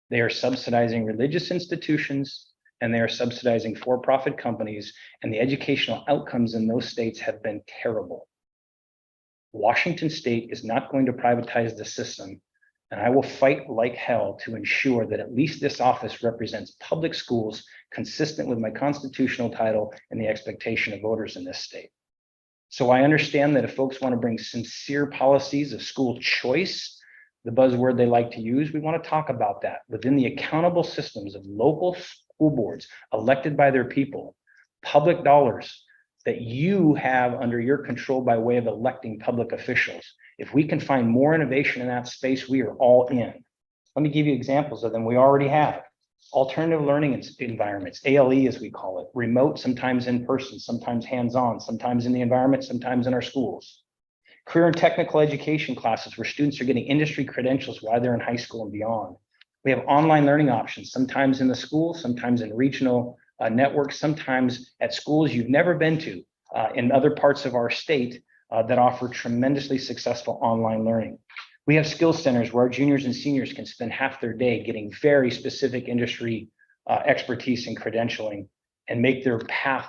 They are subsidizing religious institutions, and they are subsidizing for-profit companies, and the educational outcomes in those states have been terrible. Washington State is not going to privatize the system, and I will fight like hell to ensure that at least this office represents public schools consistent with my constitutional title and the expectation of voters in this state. So I understand that if folks want to bring sincere policies of school choice, the buzzword they like to use, we want to talk about that within the accountable systems of local school boards elected by their people, public dollars that you have under your control by way of electing public officials. If we can find more innovation in that space, we are all in. Let me give you examples of them we already have. Alternative learning environments, ALE as we call it, remote, sometimes in person, sometimes hands-on, sometimes in the environment, sometimes in our schools. Career and technical education classes where students are getting industry credentials while they're in high school and beyond. We have online learning options, sometimes in the school, sometimes in regional networks, sometimes at schools you've never been to in other parts of our state that offer tremendously successful online learning. We have skill centers where our juniors and seniors can spend half their day getting very specific industry expertise and credentialing and make their path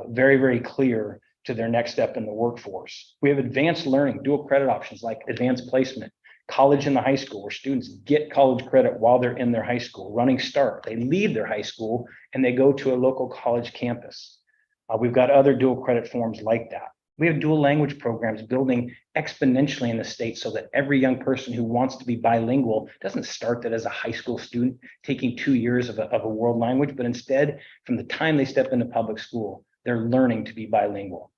very, very clear to their next step in the workforce. We have advanced learning, dual credit options like advanced placement, College in the high school, where students get college credit while they're in their high school. Running Start, they leave their high school and they go to a local college campus. We've got other dual credit forms like that. We have dual language programs building exponentially in the state so that every young person who wants to be bilingual doesn't start that as a high school student taking 2 years of a world language, but instead, from the time they step into public school, they're learning to be bilingual.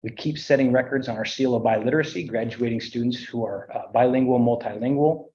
We keep setting records on our seal of biliteracy, graduating students who are bilingual, multilingual,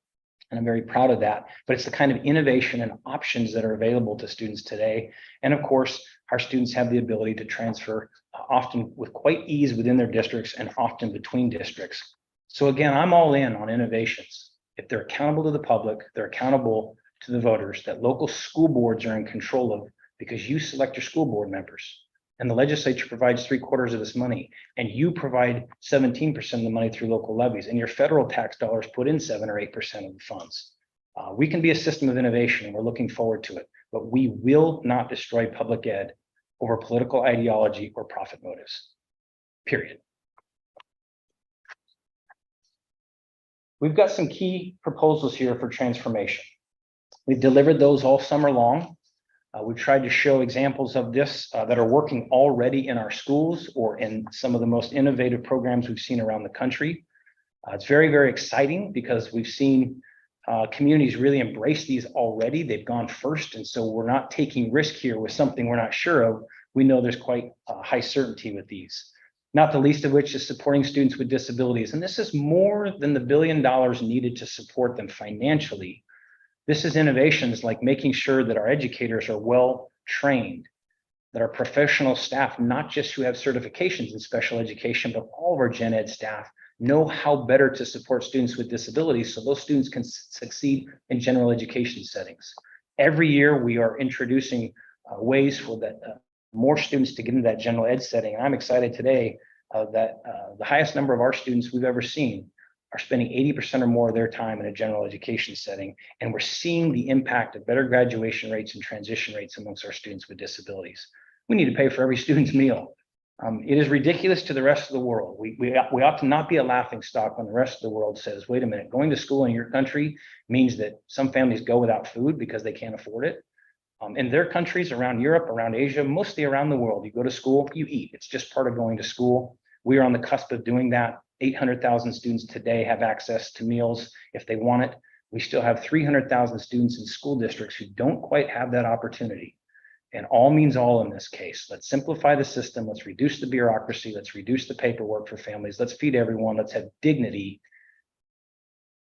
and I'm very proud of that. But it's the kind of innovation and options that are available to students today. And of course, our students have the ability to transfer often with quite ease within their districts and often between districts. So again, I'm all in on innovations. If they're accountable to the public, they're accountable to the voters, that local school boards are in control of, because you select your school board members. And the legislature provides 3/4 of this money, and you provide 17% of the money through local levies, and your federal tax dollars put in 7 or 8% of the funds. We can be a system of innovation, and we're looking forward to it, but we will not destroy public ed over political ideology or profit motives, period. We've got some key proposals here for transformation. We've delivered those all summer long. We've tried to show examples of this that are working already in our schools or in some of the most innovative programs we've seen around the country. It's very, very exciting because we've seen communities really embrace these already. They've gone first, and so we're not taking risk here with something we're not sure of. We know there's quite high certainty with these, not the least of which is supporting students with disabilities. And this is more than the $1 billion needed to support them financially. This is innovations like making sure that our educators are well trained, that our professional staff, not just who have certifications in special education, but all of our gen ed staff know how better to support students with disabilities so those students can succeed in general education settings. Every year we are introducing ways for that more students to get into that general ed setting. And I'm excited today that the highest number of our students we've ever seen are spending 80% or more of their time in a general education setting. And we're seeing the impact of better graduation rates and transition rates amongst our students with disabilities. We need to pay for every student's meal. It is ridiculous to the rest of the world. We ought to not be a laughing stock when the rest of the world says, wait a minute, going to school in your country means that some families go without food because they can't afford it. In their countries around Europe, around Asia, mostly around the world, you go to school, you eat. It's just part of going to school. We are on the cusp of doing that. 800,000 students today have access to meals if they want it. We still have 300,000 students in school districts who don't quite have that opportunity. And all means all in this case. Let's simplify the system. Let's reduce the bureaucracy. Let's reduce the paperwork for families. Let's feed everyone. Let's have dignity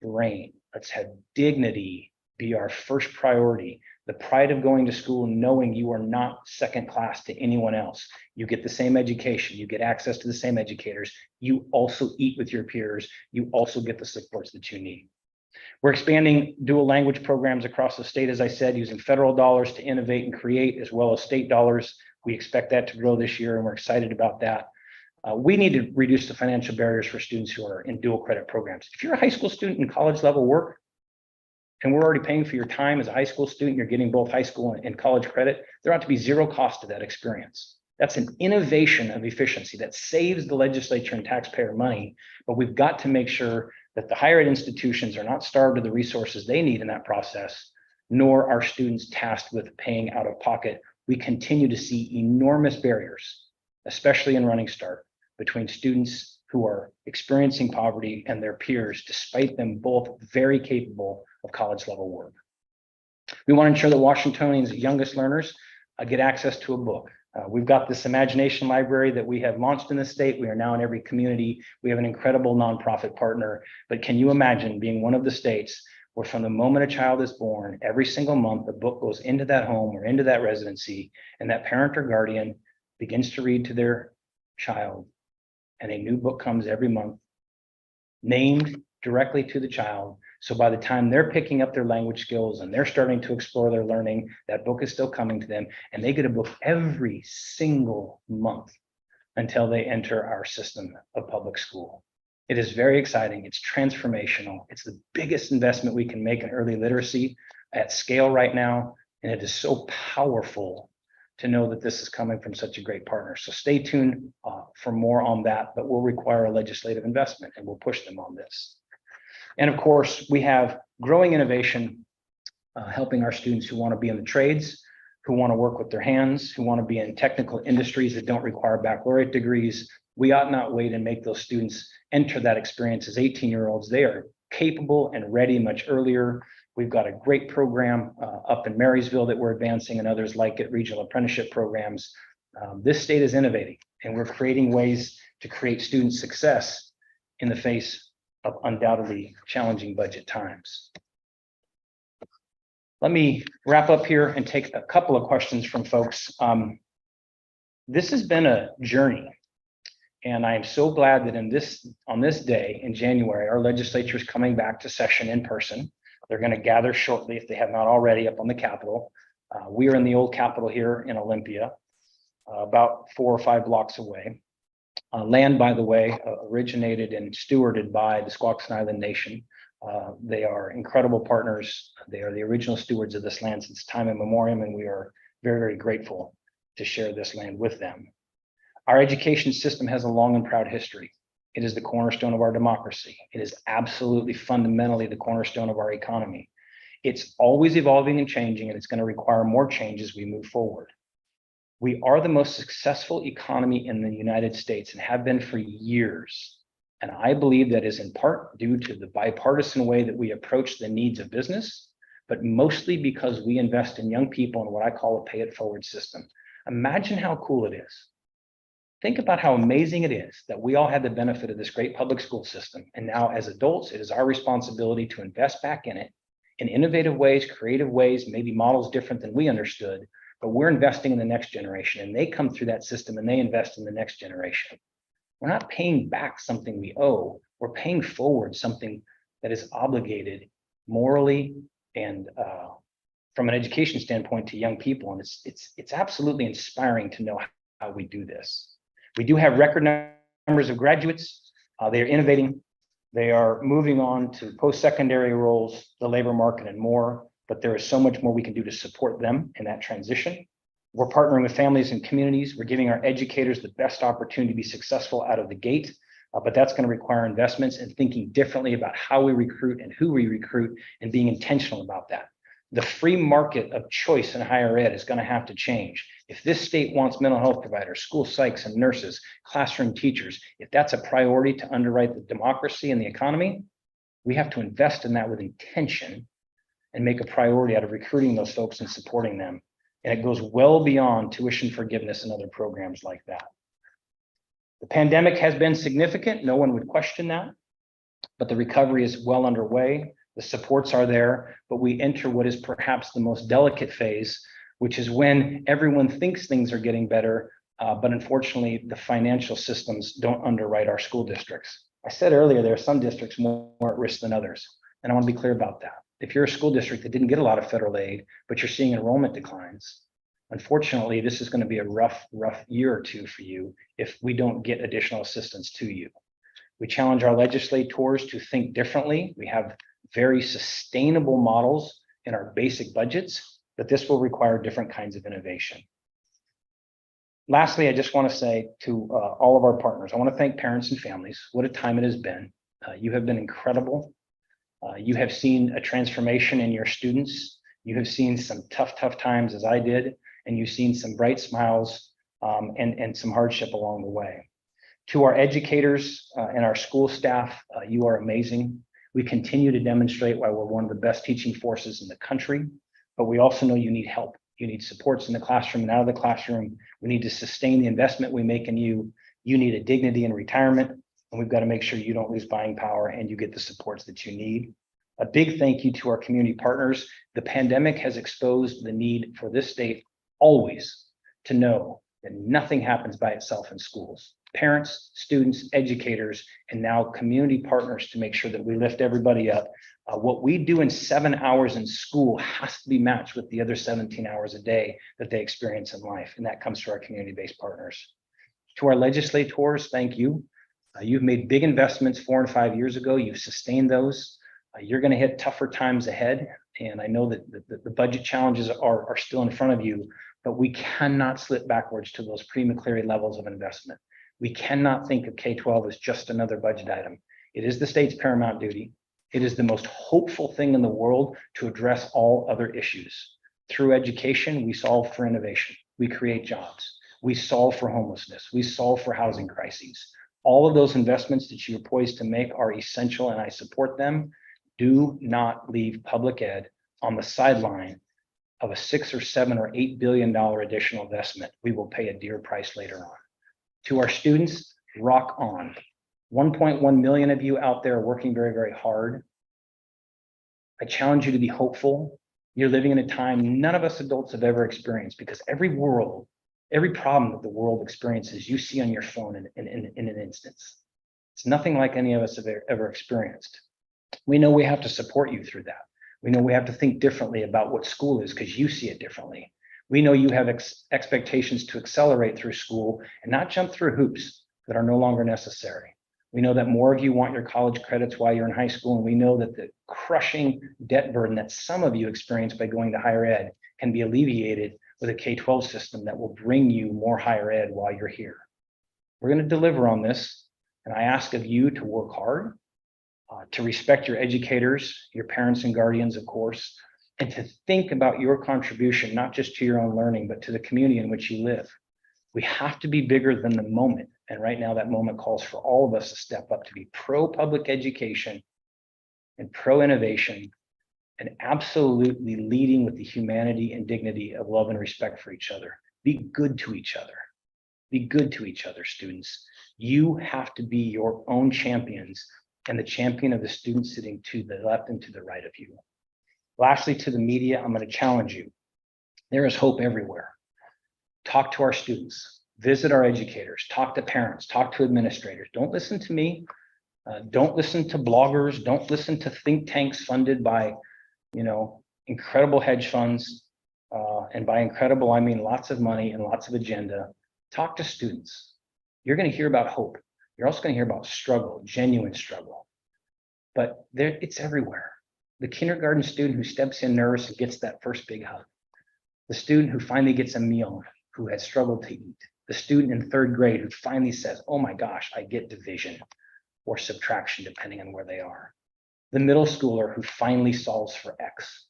reign. Let's have dignity be our first priority. The pride of going to school, knowing you are not second class to anyone else. You get the same education. You get access to the same educators. You also eat with your peers. You also get the supports that you need. We're expanding dual language programs across the state, as I said, using federal dollars to innovate and create, as well as state dollars. We expect that to grow this year, and we're excited about that. We need to reduce the financial barriers for students who are in dual credit programs. If you're a high school student in college level work, and we're already paying for your time as a high school student, you're getting both high school and college credit, there ought to be zero cost to that experience. That's an innovation of efficiency that saves the legislature and taxpayer money, but we've got to make sure that the higher ed institutions are not starved of the resources they need in that process, nor are students tasked with paying out of pocket. We continue to see enormous barriers, especially in Running Start, between students who are experiencing poverty and their peers, despite them both very capable of college level work. We want to ensure that Washingtonians' youngest learners get access to a book. We've got this imagination library that we have launched in the state. We are now in every community. We have an incredible nonprofit partner, but can you imagine being one of the states where from the moment a child is born, every single month, a book goes into that home or into that residency, and that parent or guardian begins to read to their child, and a new book comes every month, named directly to the child. So by the time they're picking up their language skills and they're starting to explore their learning, that book is still coming to them, and they get a book every single month until they enter our system of public school. It is very exciting. It's transformational. It's the biggest investment we can make in early literacy at scale right now. And it is so powerful to know that this is coming from such a great partner. So stay tuned for more on that, but we'll require a legislative investment and we'll push them on this. And of course, we have growing innovation, helping our students who want to be in the trades, who want to work with their hands, who want to be in technical industries that don't require baccalaureate degrees. We ought not wait and make those students enter that experience as 18-year-olds. They are capable and ready much earlier. We've got a great program up in Marysville that we're advancing, and others like it, regional apprenticeship programs. This state is innovating, and we're creating ways to create student success in the face of undoubtedly challenging budget times. Let me wrap up here and take a couple of questions from folks. This has been a journey, and I am so glad that on this day in January, our legislature is coming back to session in person. They're going to gather shortly, if they have not already, up on the Capitol. We are in the old Capitol here in Olympia, about 4 or 5 blocks away. Land, by the way, originated and stewarded by the Squaxin Island Nation. They are incredible partners. They are the original stewards of this land since time immemorial, and we are very, very grateful to share this land with them. Our education system has a long and proud history. It is the cornerstone of our democracy. It is absolutely fundamentally the cornerstone of our economy. It's always evolving and changing, and it's going to require more change as we move forward. We are the most successful economy in the United States and have been for years. And I believe that is in part due to the bipartisan way that we approach the needs of business, but mostly because we invest in young people in what I call a pay it forward system. Imagine how cool it is. Think about how amazing it is that we all had the benefit of this great public school system. And now as adults, it is our responsibility to invest back in it in innovative ways, creative ways, maybe models different than we understood, but we're investing in the next generation, and they come through that system and they invest in the next generation. We're not paying back something we owe. We're paying forward something that is obligated morally and from an education standpoint to young people. And it's absolutely inspiring to know how we do this. We do have record numbers of graduates. They are innovating. They are moving on to post-secondary roles, the labor market, and more. But there is so much more we can do to support them in that transition. We're partnering with families and communities. We're giving our educators the best opportunity to be successful out of the gate, but that's going to require investments and thinking differently about how we recruit and who we recruit and being intentional about that. The free market of choice in higher ed is going to have to change. If this state wants mental health providers, school psychs and nurses, classroom teachers, if that's a priority to underwrite the democracy and the economy, we have to invest in that with intention and make a priority out of recruiting those folks and supporting them. And it goes well beyond tuition forgiveness and other programs like that. The pandemic has been significant. No one would question that, but the recovery is well underway. The supports are there, but we enter what is perhaps the most delicate phase, which is when everyone thinks things are getting better, but unfortunately the financial systems don't underwrite our school districts. I said earlier, there are some districts more at risk than others, and I want to be clear about that. If you're a school district that didn't get a lot of federal aid, but you're seeing enrollment declines, unfortunately, this is going to be a rough year or two for you if we don't get additional assistance to you. We challenge our legislators to think differently. We have very sustainable models in our basic budgets, but this will require different kinds of innovation. Lastly, I just want to say to all of our partners, I want to thank parents and families. What a time it has been. You have been incredible. You have seen a transformation in your students. You have seen some tough times as I did, and you've seen some bright smiles and some hardship along the way. To our educators and our school staff, you are amazing. We continue to demonstrate why we're one of the best teaching forces in the country, but we also know you need help. You need supports in the classroom and out of the classroom. We need to sustain the investment we make in you. You need a dignity in retirement, and we've got to make sure you don't lose buying power and you get the supports that you need. A big thank you to our community partners. The pandemic has exposed the need for this state always to know that nothing happens by itself in schools. Parents, students, educators, and now community partners to make sure that we lift everybody up. What we do in 7 hours in school has to be matched with the other 17 hours a day that they experience in life, and that comes to our community-based partners. To our legislators, thank you. You've made big investments 4 and 5 years ago. You've sustained those. You're going to hit tougher times ahead, and I know that the budget challenges are still in front of you, but we cannot slip backwards to those pre-McCleary levels of investment. We cannot think of K-12 as just another budget item. It is the state's paramount duty. It is the most hopeful thing in the world to address all other issues. Through education, we solve for innovation. We create jobs. We solve for homelessness. We solve for housing crises. All of those investments that you are poised to make are essential, and I support them. Do not leave public ed on the sideline of a $6 or $7 or $8 billion additional investment. We will pay a dear price later on. To our students, rock on. 1.1 million of you out there working very, very hard. I challenge you to be hopeful. You're living in a time none of us adults have ever experienced, because every problem that the world experiences, you see on your phone in an instance. It's nothing like any of us have ever experienced. We know we have to support you through that. We know we have to think differently about what school is because you see it differently. We know you have expectations to accelerate through school and not jump through hoops that are no longer necessary. We know that more of you want your college credits while you're in high school, and we know that the crushing debt burden that some of you experience by going to higher ed can be alleviated with a K-12 system that will bring you more higher ed while you're here. We're going to deliver on this, and I ask of you to work hard, to respect your educators, your parents and guardians, of course, and to think about your contribution, not just to your own learning, but to the community in which you live. We have to be bigger than the moment. And right now that moment calls for all of us to step up to be pro-public education and pro-innovation, and absolutely leading with the humanity and dignity of love and respect for each other. Be good to each other. Be good to each other, students. You have to be your own champions and the champion of the students sitting to the left and to the right of you. Lastly, to the media, I'm going to challenge you. There is hope everywhere. Talk to our students, visit our educators, talk to parents, talk to administrators. Don't listen to me. Don't listen to bloggers. Don't listen to think tanks funded by, incredible hedge funds. And by incredible, I mean lots of money and lots of agenda. Talk to students. You're going to hear about hope. You're also going to hear about struggle, genuine struggle. But it's everywhere. The kindergarten student who steps in nervous and gets that first big hug. The student who finally gets a meal, who has struggled to eat. The student in third grade who finally says, oh my gosh, I get division or subtraction, depending on where they are. The middle schooler who finally solves for X.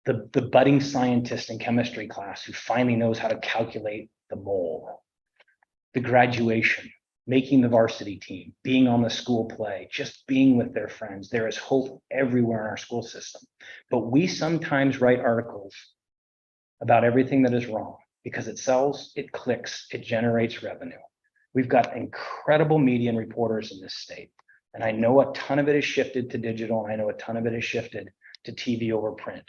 The budding scientist in chemistry class who finally knows how to calculate the mole. The graduation, making the varsity team, being on the school play, just being with their friends. There is hope everywhere in our school system. But we sometimes write articles about everything that is wrong because it sells, it clicks, it generates revenue. We've got incredible media and reporters in this state. And I know a ton of it is shifted to digital, and I know a ton of it is shifted to TV over print.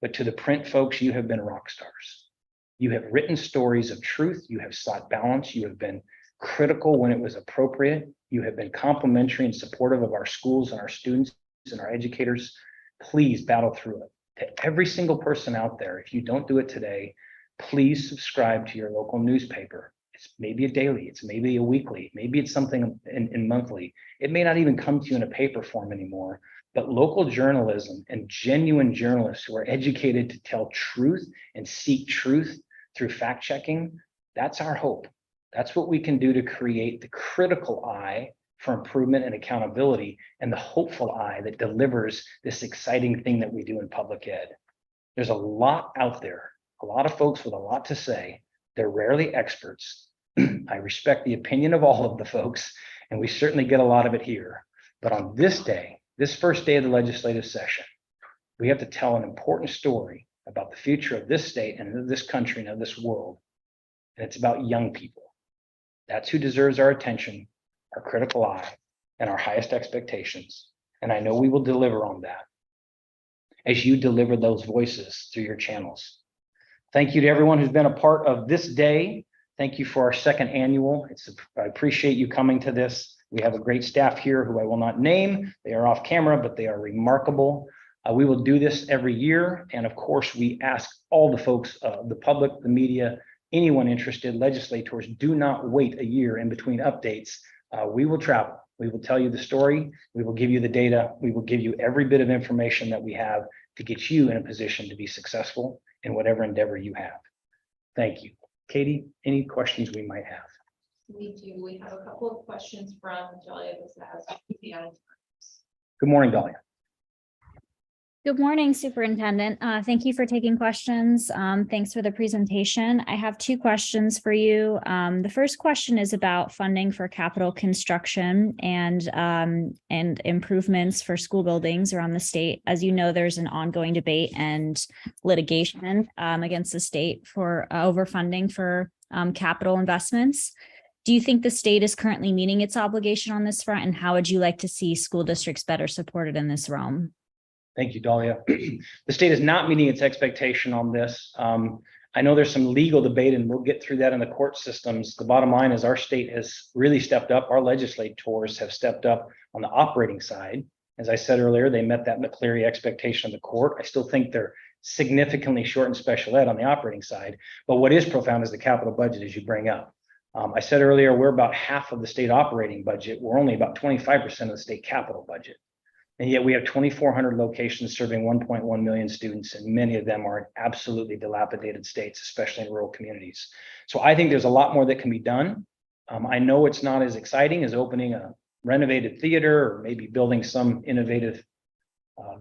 But to the print folks, you have been rock stars. You have written stories of truth. You have sought balance. You have been critical when it was appropriate. You have been complimentary and supportive of our schools and our students and our educators. Please battle through it. To every single person out there, if you don't do it today, please subscribe to your local newspaper. It's maybe a daily, it's maybe a weekly, maybe it's something in monthly. It may not even come to you in a paper form anymore, but local journalism and genuine journalists who are educated to tell truth and seek truth through fact checking, that's our hope. That's what we can do to create the critical eye for improvement and accountability, and the hopeful eye that delivers this exciting thing that we do in public ed. There's a lot out there, a lot of folks with a lot to say. They're rarely experts. I respect the opinion of all of the folks, and we certainly get a lot of it here. But on this day, this first day of the legislative session, we have to tell an important story about the future of this state and of this country and of this world. And it's about young people. That's who deserves our attention, our critical eye, and our highest expectations. And I know we will deliver on that as you deliver those voices through your channels. Thank you to everyone who's been a part of this day. Thank you for our second annual. I appreciate you coming to this. We have a great staff here who I will not name. They are off camera, but they are remarkable. We will do this every year. And of course, we ask all the folks, the public, the media, anyone interested, legislators, do not wait a year in between updates. We will travel. We will tell you the story. We will give you the data. We will give you every bit of information that we have to get you in a position to be successful in whatever endeavor you have. Thank you. Katie, any questions we might have? We do. We have a couple of questions from Julia. Good morning, Dahlia. Good morning, Superintendent. Thank you for taking questions. Thanks for the presentation. I have two questions for you. The first question is about funding for capital construction and improvements for school buildings around the state. As you know, there's an ongoing debate and litigation against the state for overfunding for capital investments. Do you think the state is currently meeting its obligation on this front, and how would you like to see school districts better supported in this realm? Thank you, Dahlia. The state is not meeting its expectation on this. I know there's some legal debate, and we'll get through that in the court systems. The bottom line is our state has really stepped up. Our legislators have stepped up on the operating side. As I said earlier, they met that McCleary expectation of the court. I still think they're significantly short in special ed on the operating side. But what is profound is the capital budget, as you bring up. I said earlier, we're about half of the state operating budget. We're only about 25% of the state capital budget. And yet we have 2,400 locations serving 1.1 million students, and many of them are in absolutely dilapidated states, especially in rural communities. So I think there's a lot more that can be done. I know it's not as exciting as opening a renovated theater or maybe building some innovative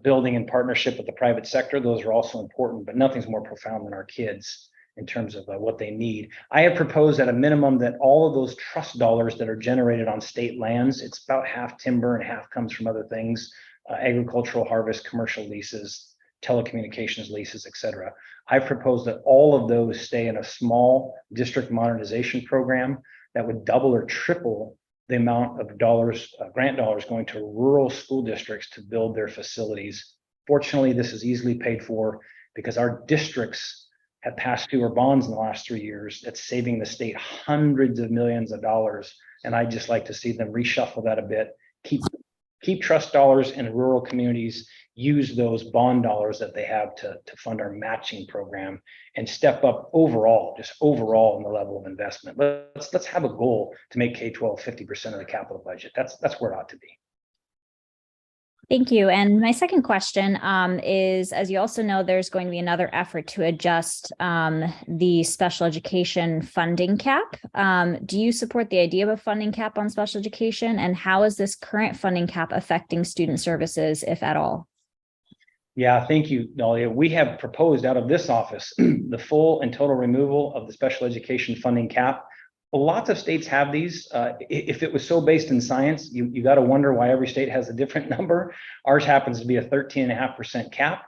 building in partnership with the private sector. Those are also important, but nothing's more profound than our kids in terms of what they need. I have proposed at a minimum that all of those trust dollars that are generated on state lands, it's about half timber and half comes from other things, agricultural harvest, commercial leases, telecommunications leases, et cetera. I've proposed that all of those stay in a small district modernization program that would double or triple the amount of dollars, grant dollars going to rural school districts to build their facilities. Fortunately, this is easily paid for because our districts have passed fewer bonds in the last 3 years. That's saving the state hundreds of millions of dollars. And I'd just like to see them reshuffle that a bit, keep trust dollars in rural communities, use those bond dollars that they have to fund our matching program, and step up overall, just overall in the level of investment. Let's have a goal to make K-12 50% of the capital budget. That's where it ought to be. Thank you. And my second question is, as you also know, there's going to be another effort to adjust the special education funding cap. Do you support the idea of a funding cap on special education? And how is this current funding cap affecting student services, if at all? Yeah, thank you, Dahlia. We have proposed out of this office the full and total removal of the special education funding cap. Lots of states have these. If it was so based in science, you got to wonder why every state has a different number. Ours happens to be a 13.5% cap.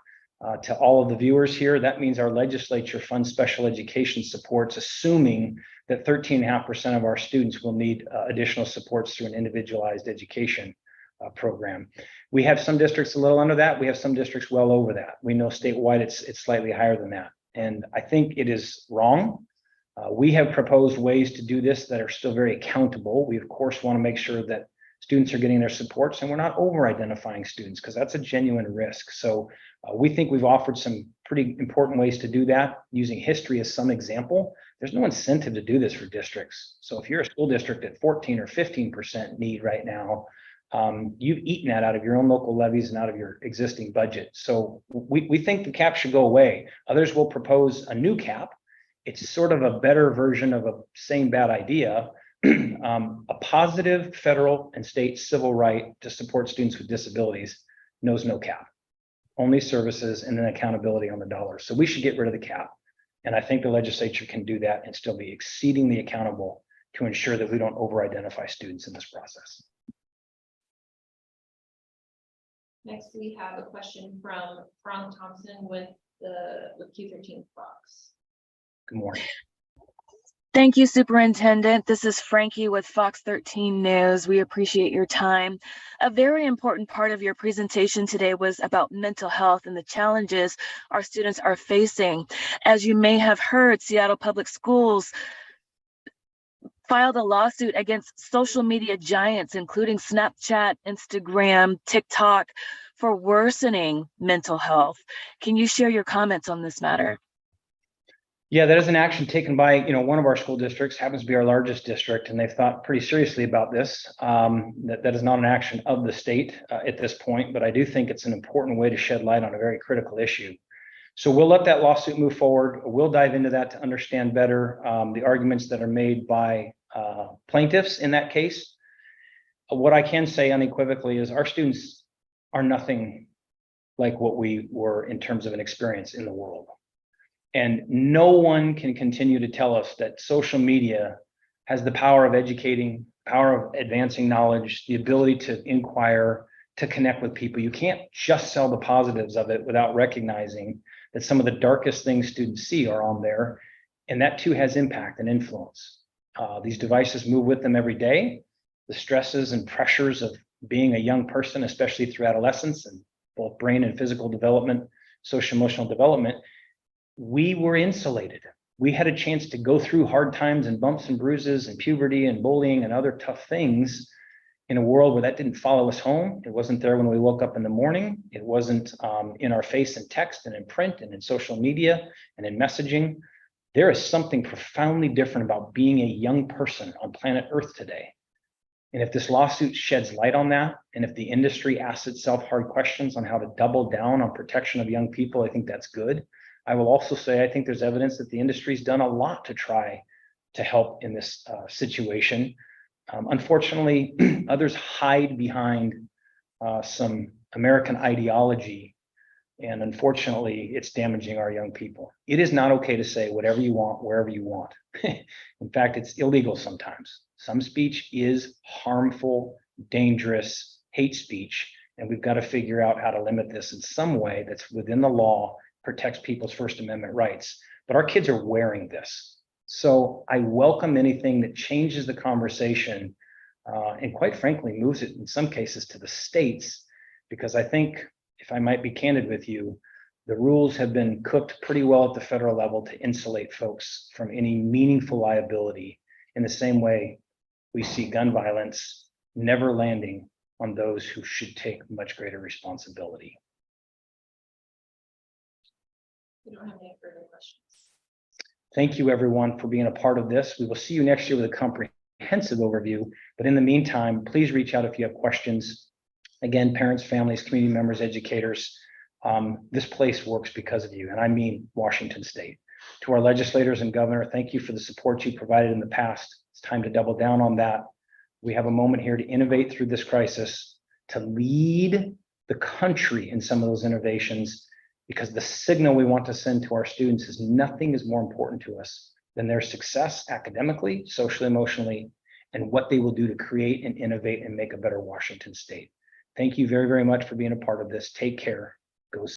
To all of the viewers here, that means our legislature funds special education supports, assuming that 13.5% of our students will need additional supports through an individualized education program. We have some districts a little under that. We have some districts well over that. We know statewide it's slightly higher than that. And I think it is wrong. We have proposed ways to do this that are still very accountable. We, of course, want to make sure that students are getting their supports and we're not over-identifying students because that's a genuine risk. So we think we've offered some pretty important ways to do that using history as some example. There's no incentive to do this for districts. So if you're a school district at 14 or 15% need right now, you've eaten that out of your own local levies and out of your existing budget. So we think the cap should go away. Others will propose a new cap. It's sort of a better version of a same bad idea, a positive federal and state civil right to support students with disabilities knows no cap, only services and then accountability on the dollar. So we should get rid of the cap. And I think the legislature can do that and still be exceedingly accountable to ensure that we don't over-identify students in this process. Next, we have a question from Frank Thompson with Q13 Fox. Good morning. Thank you, Superintendent. This is Frankie with Fox 13 News. We appreciate your time. A very important part of your presentation today was about mental health and the challenges our students are facing. As you may have heard, Seattle Public Schools filed a lawsuit against social media giants, including Snapchat, Instagram, TikTok, for worsening mental health. Can you share your comments on this matter? Yeah, that is an action taken by one of our school districts, happens to be our largest district, and they've thought pretty seriously about this. That is not an action of the state at this point, but I do think it's an important way to shed light on a very critical issue. So we'll let that lawsuit move forward. We'll dive into that to understand better the arguments that are made by plaintiffs in that case. What I can say unequivocally is our students are nothing like what we were in terms of an experience in the world. And no one can continue to tell us that social media has the power of educating, power of advancing knowledge, the ability to inquire, to connect with people. You can't just sell the positives of it without recognizing that some of the darkest things students see are on there. And that too has impact and influence. These devices move with them every day. The stresses and pressures of being a young person, especially through adolescence and both brain and physical development, social emotional development, we were insulated. We had a chance to go through hard times and bumps and bruises and puberty and bullying and other tough things in a world where that didn't follow us home. It wasn't there when we woke up in the morning. It wasn't in our face in text and in print and in social media and in messaging. There is something profoundly different about being a young person on planet Earth today. And if this lawsuit sheds light on that, and if the industry asks itself hard questions on how to double down on protection of young people, I think that's good. I will also say, I think there's evidence that the industry's done a lot to try to help in this situation. Unfortunately, others hide behind some American ideology, and unfortunately, it's damaging our young people. It is not okay to say whatever you want, wherever you want. In fact, it's illegal sometimes. Some speech is harmful, dangerous, hate speech, and we've got to figure out how to limit this in some way that's within the law, protects people's First Amendment rights. But our kids are wearing this. So I welcome anything that changes the conversation and quite frankly, moves it in some cases to the states, because I think, if I might be candid with you, the rules have been cooked pretty well at the federal level to insulate folks from any meaningful liability, in the same way we see gun violence never landing on those who should take much greater responsibility. We don't have any further questions. Thank you, everyone, for being a part of this. We will see you next year with a comprehensive overview. But in the meantime, please reach out if you have questions. Again, parents, families, community members, educators, this place works because of you, and I mean Washington State. To our legislators and governor, thank you for the support you provided in the past. It's time to double down on that. We have a moment here to innovate through this crisis, to lead the country in some of those innovations, because the signal we want to send to our students is nothing is more important to us than their success academically, socially, emotionally, and what they will do to create and innovate and make a better Washington State. Thank you very, very much for being a part of this. Take care.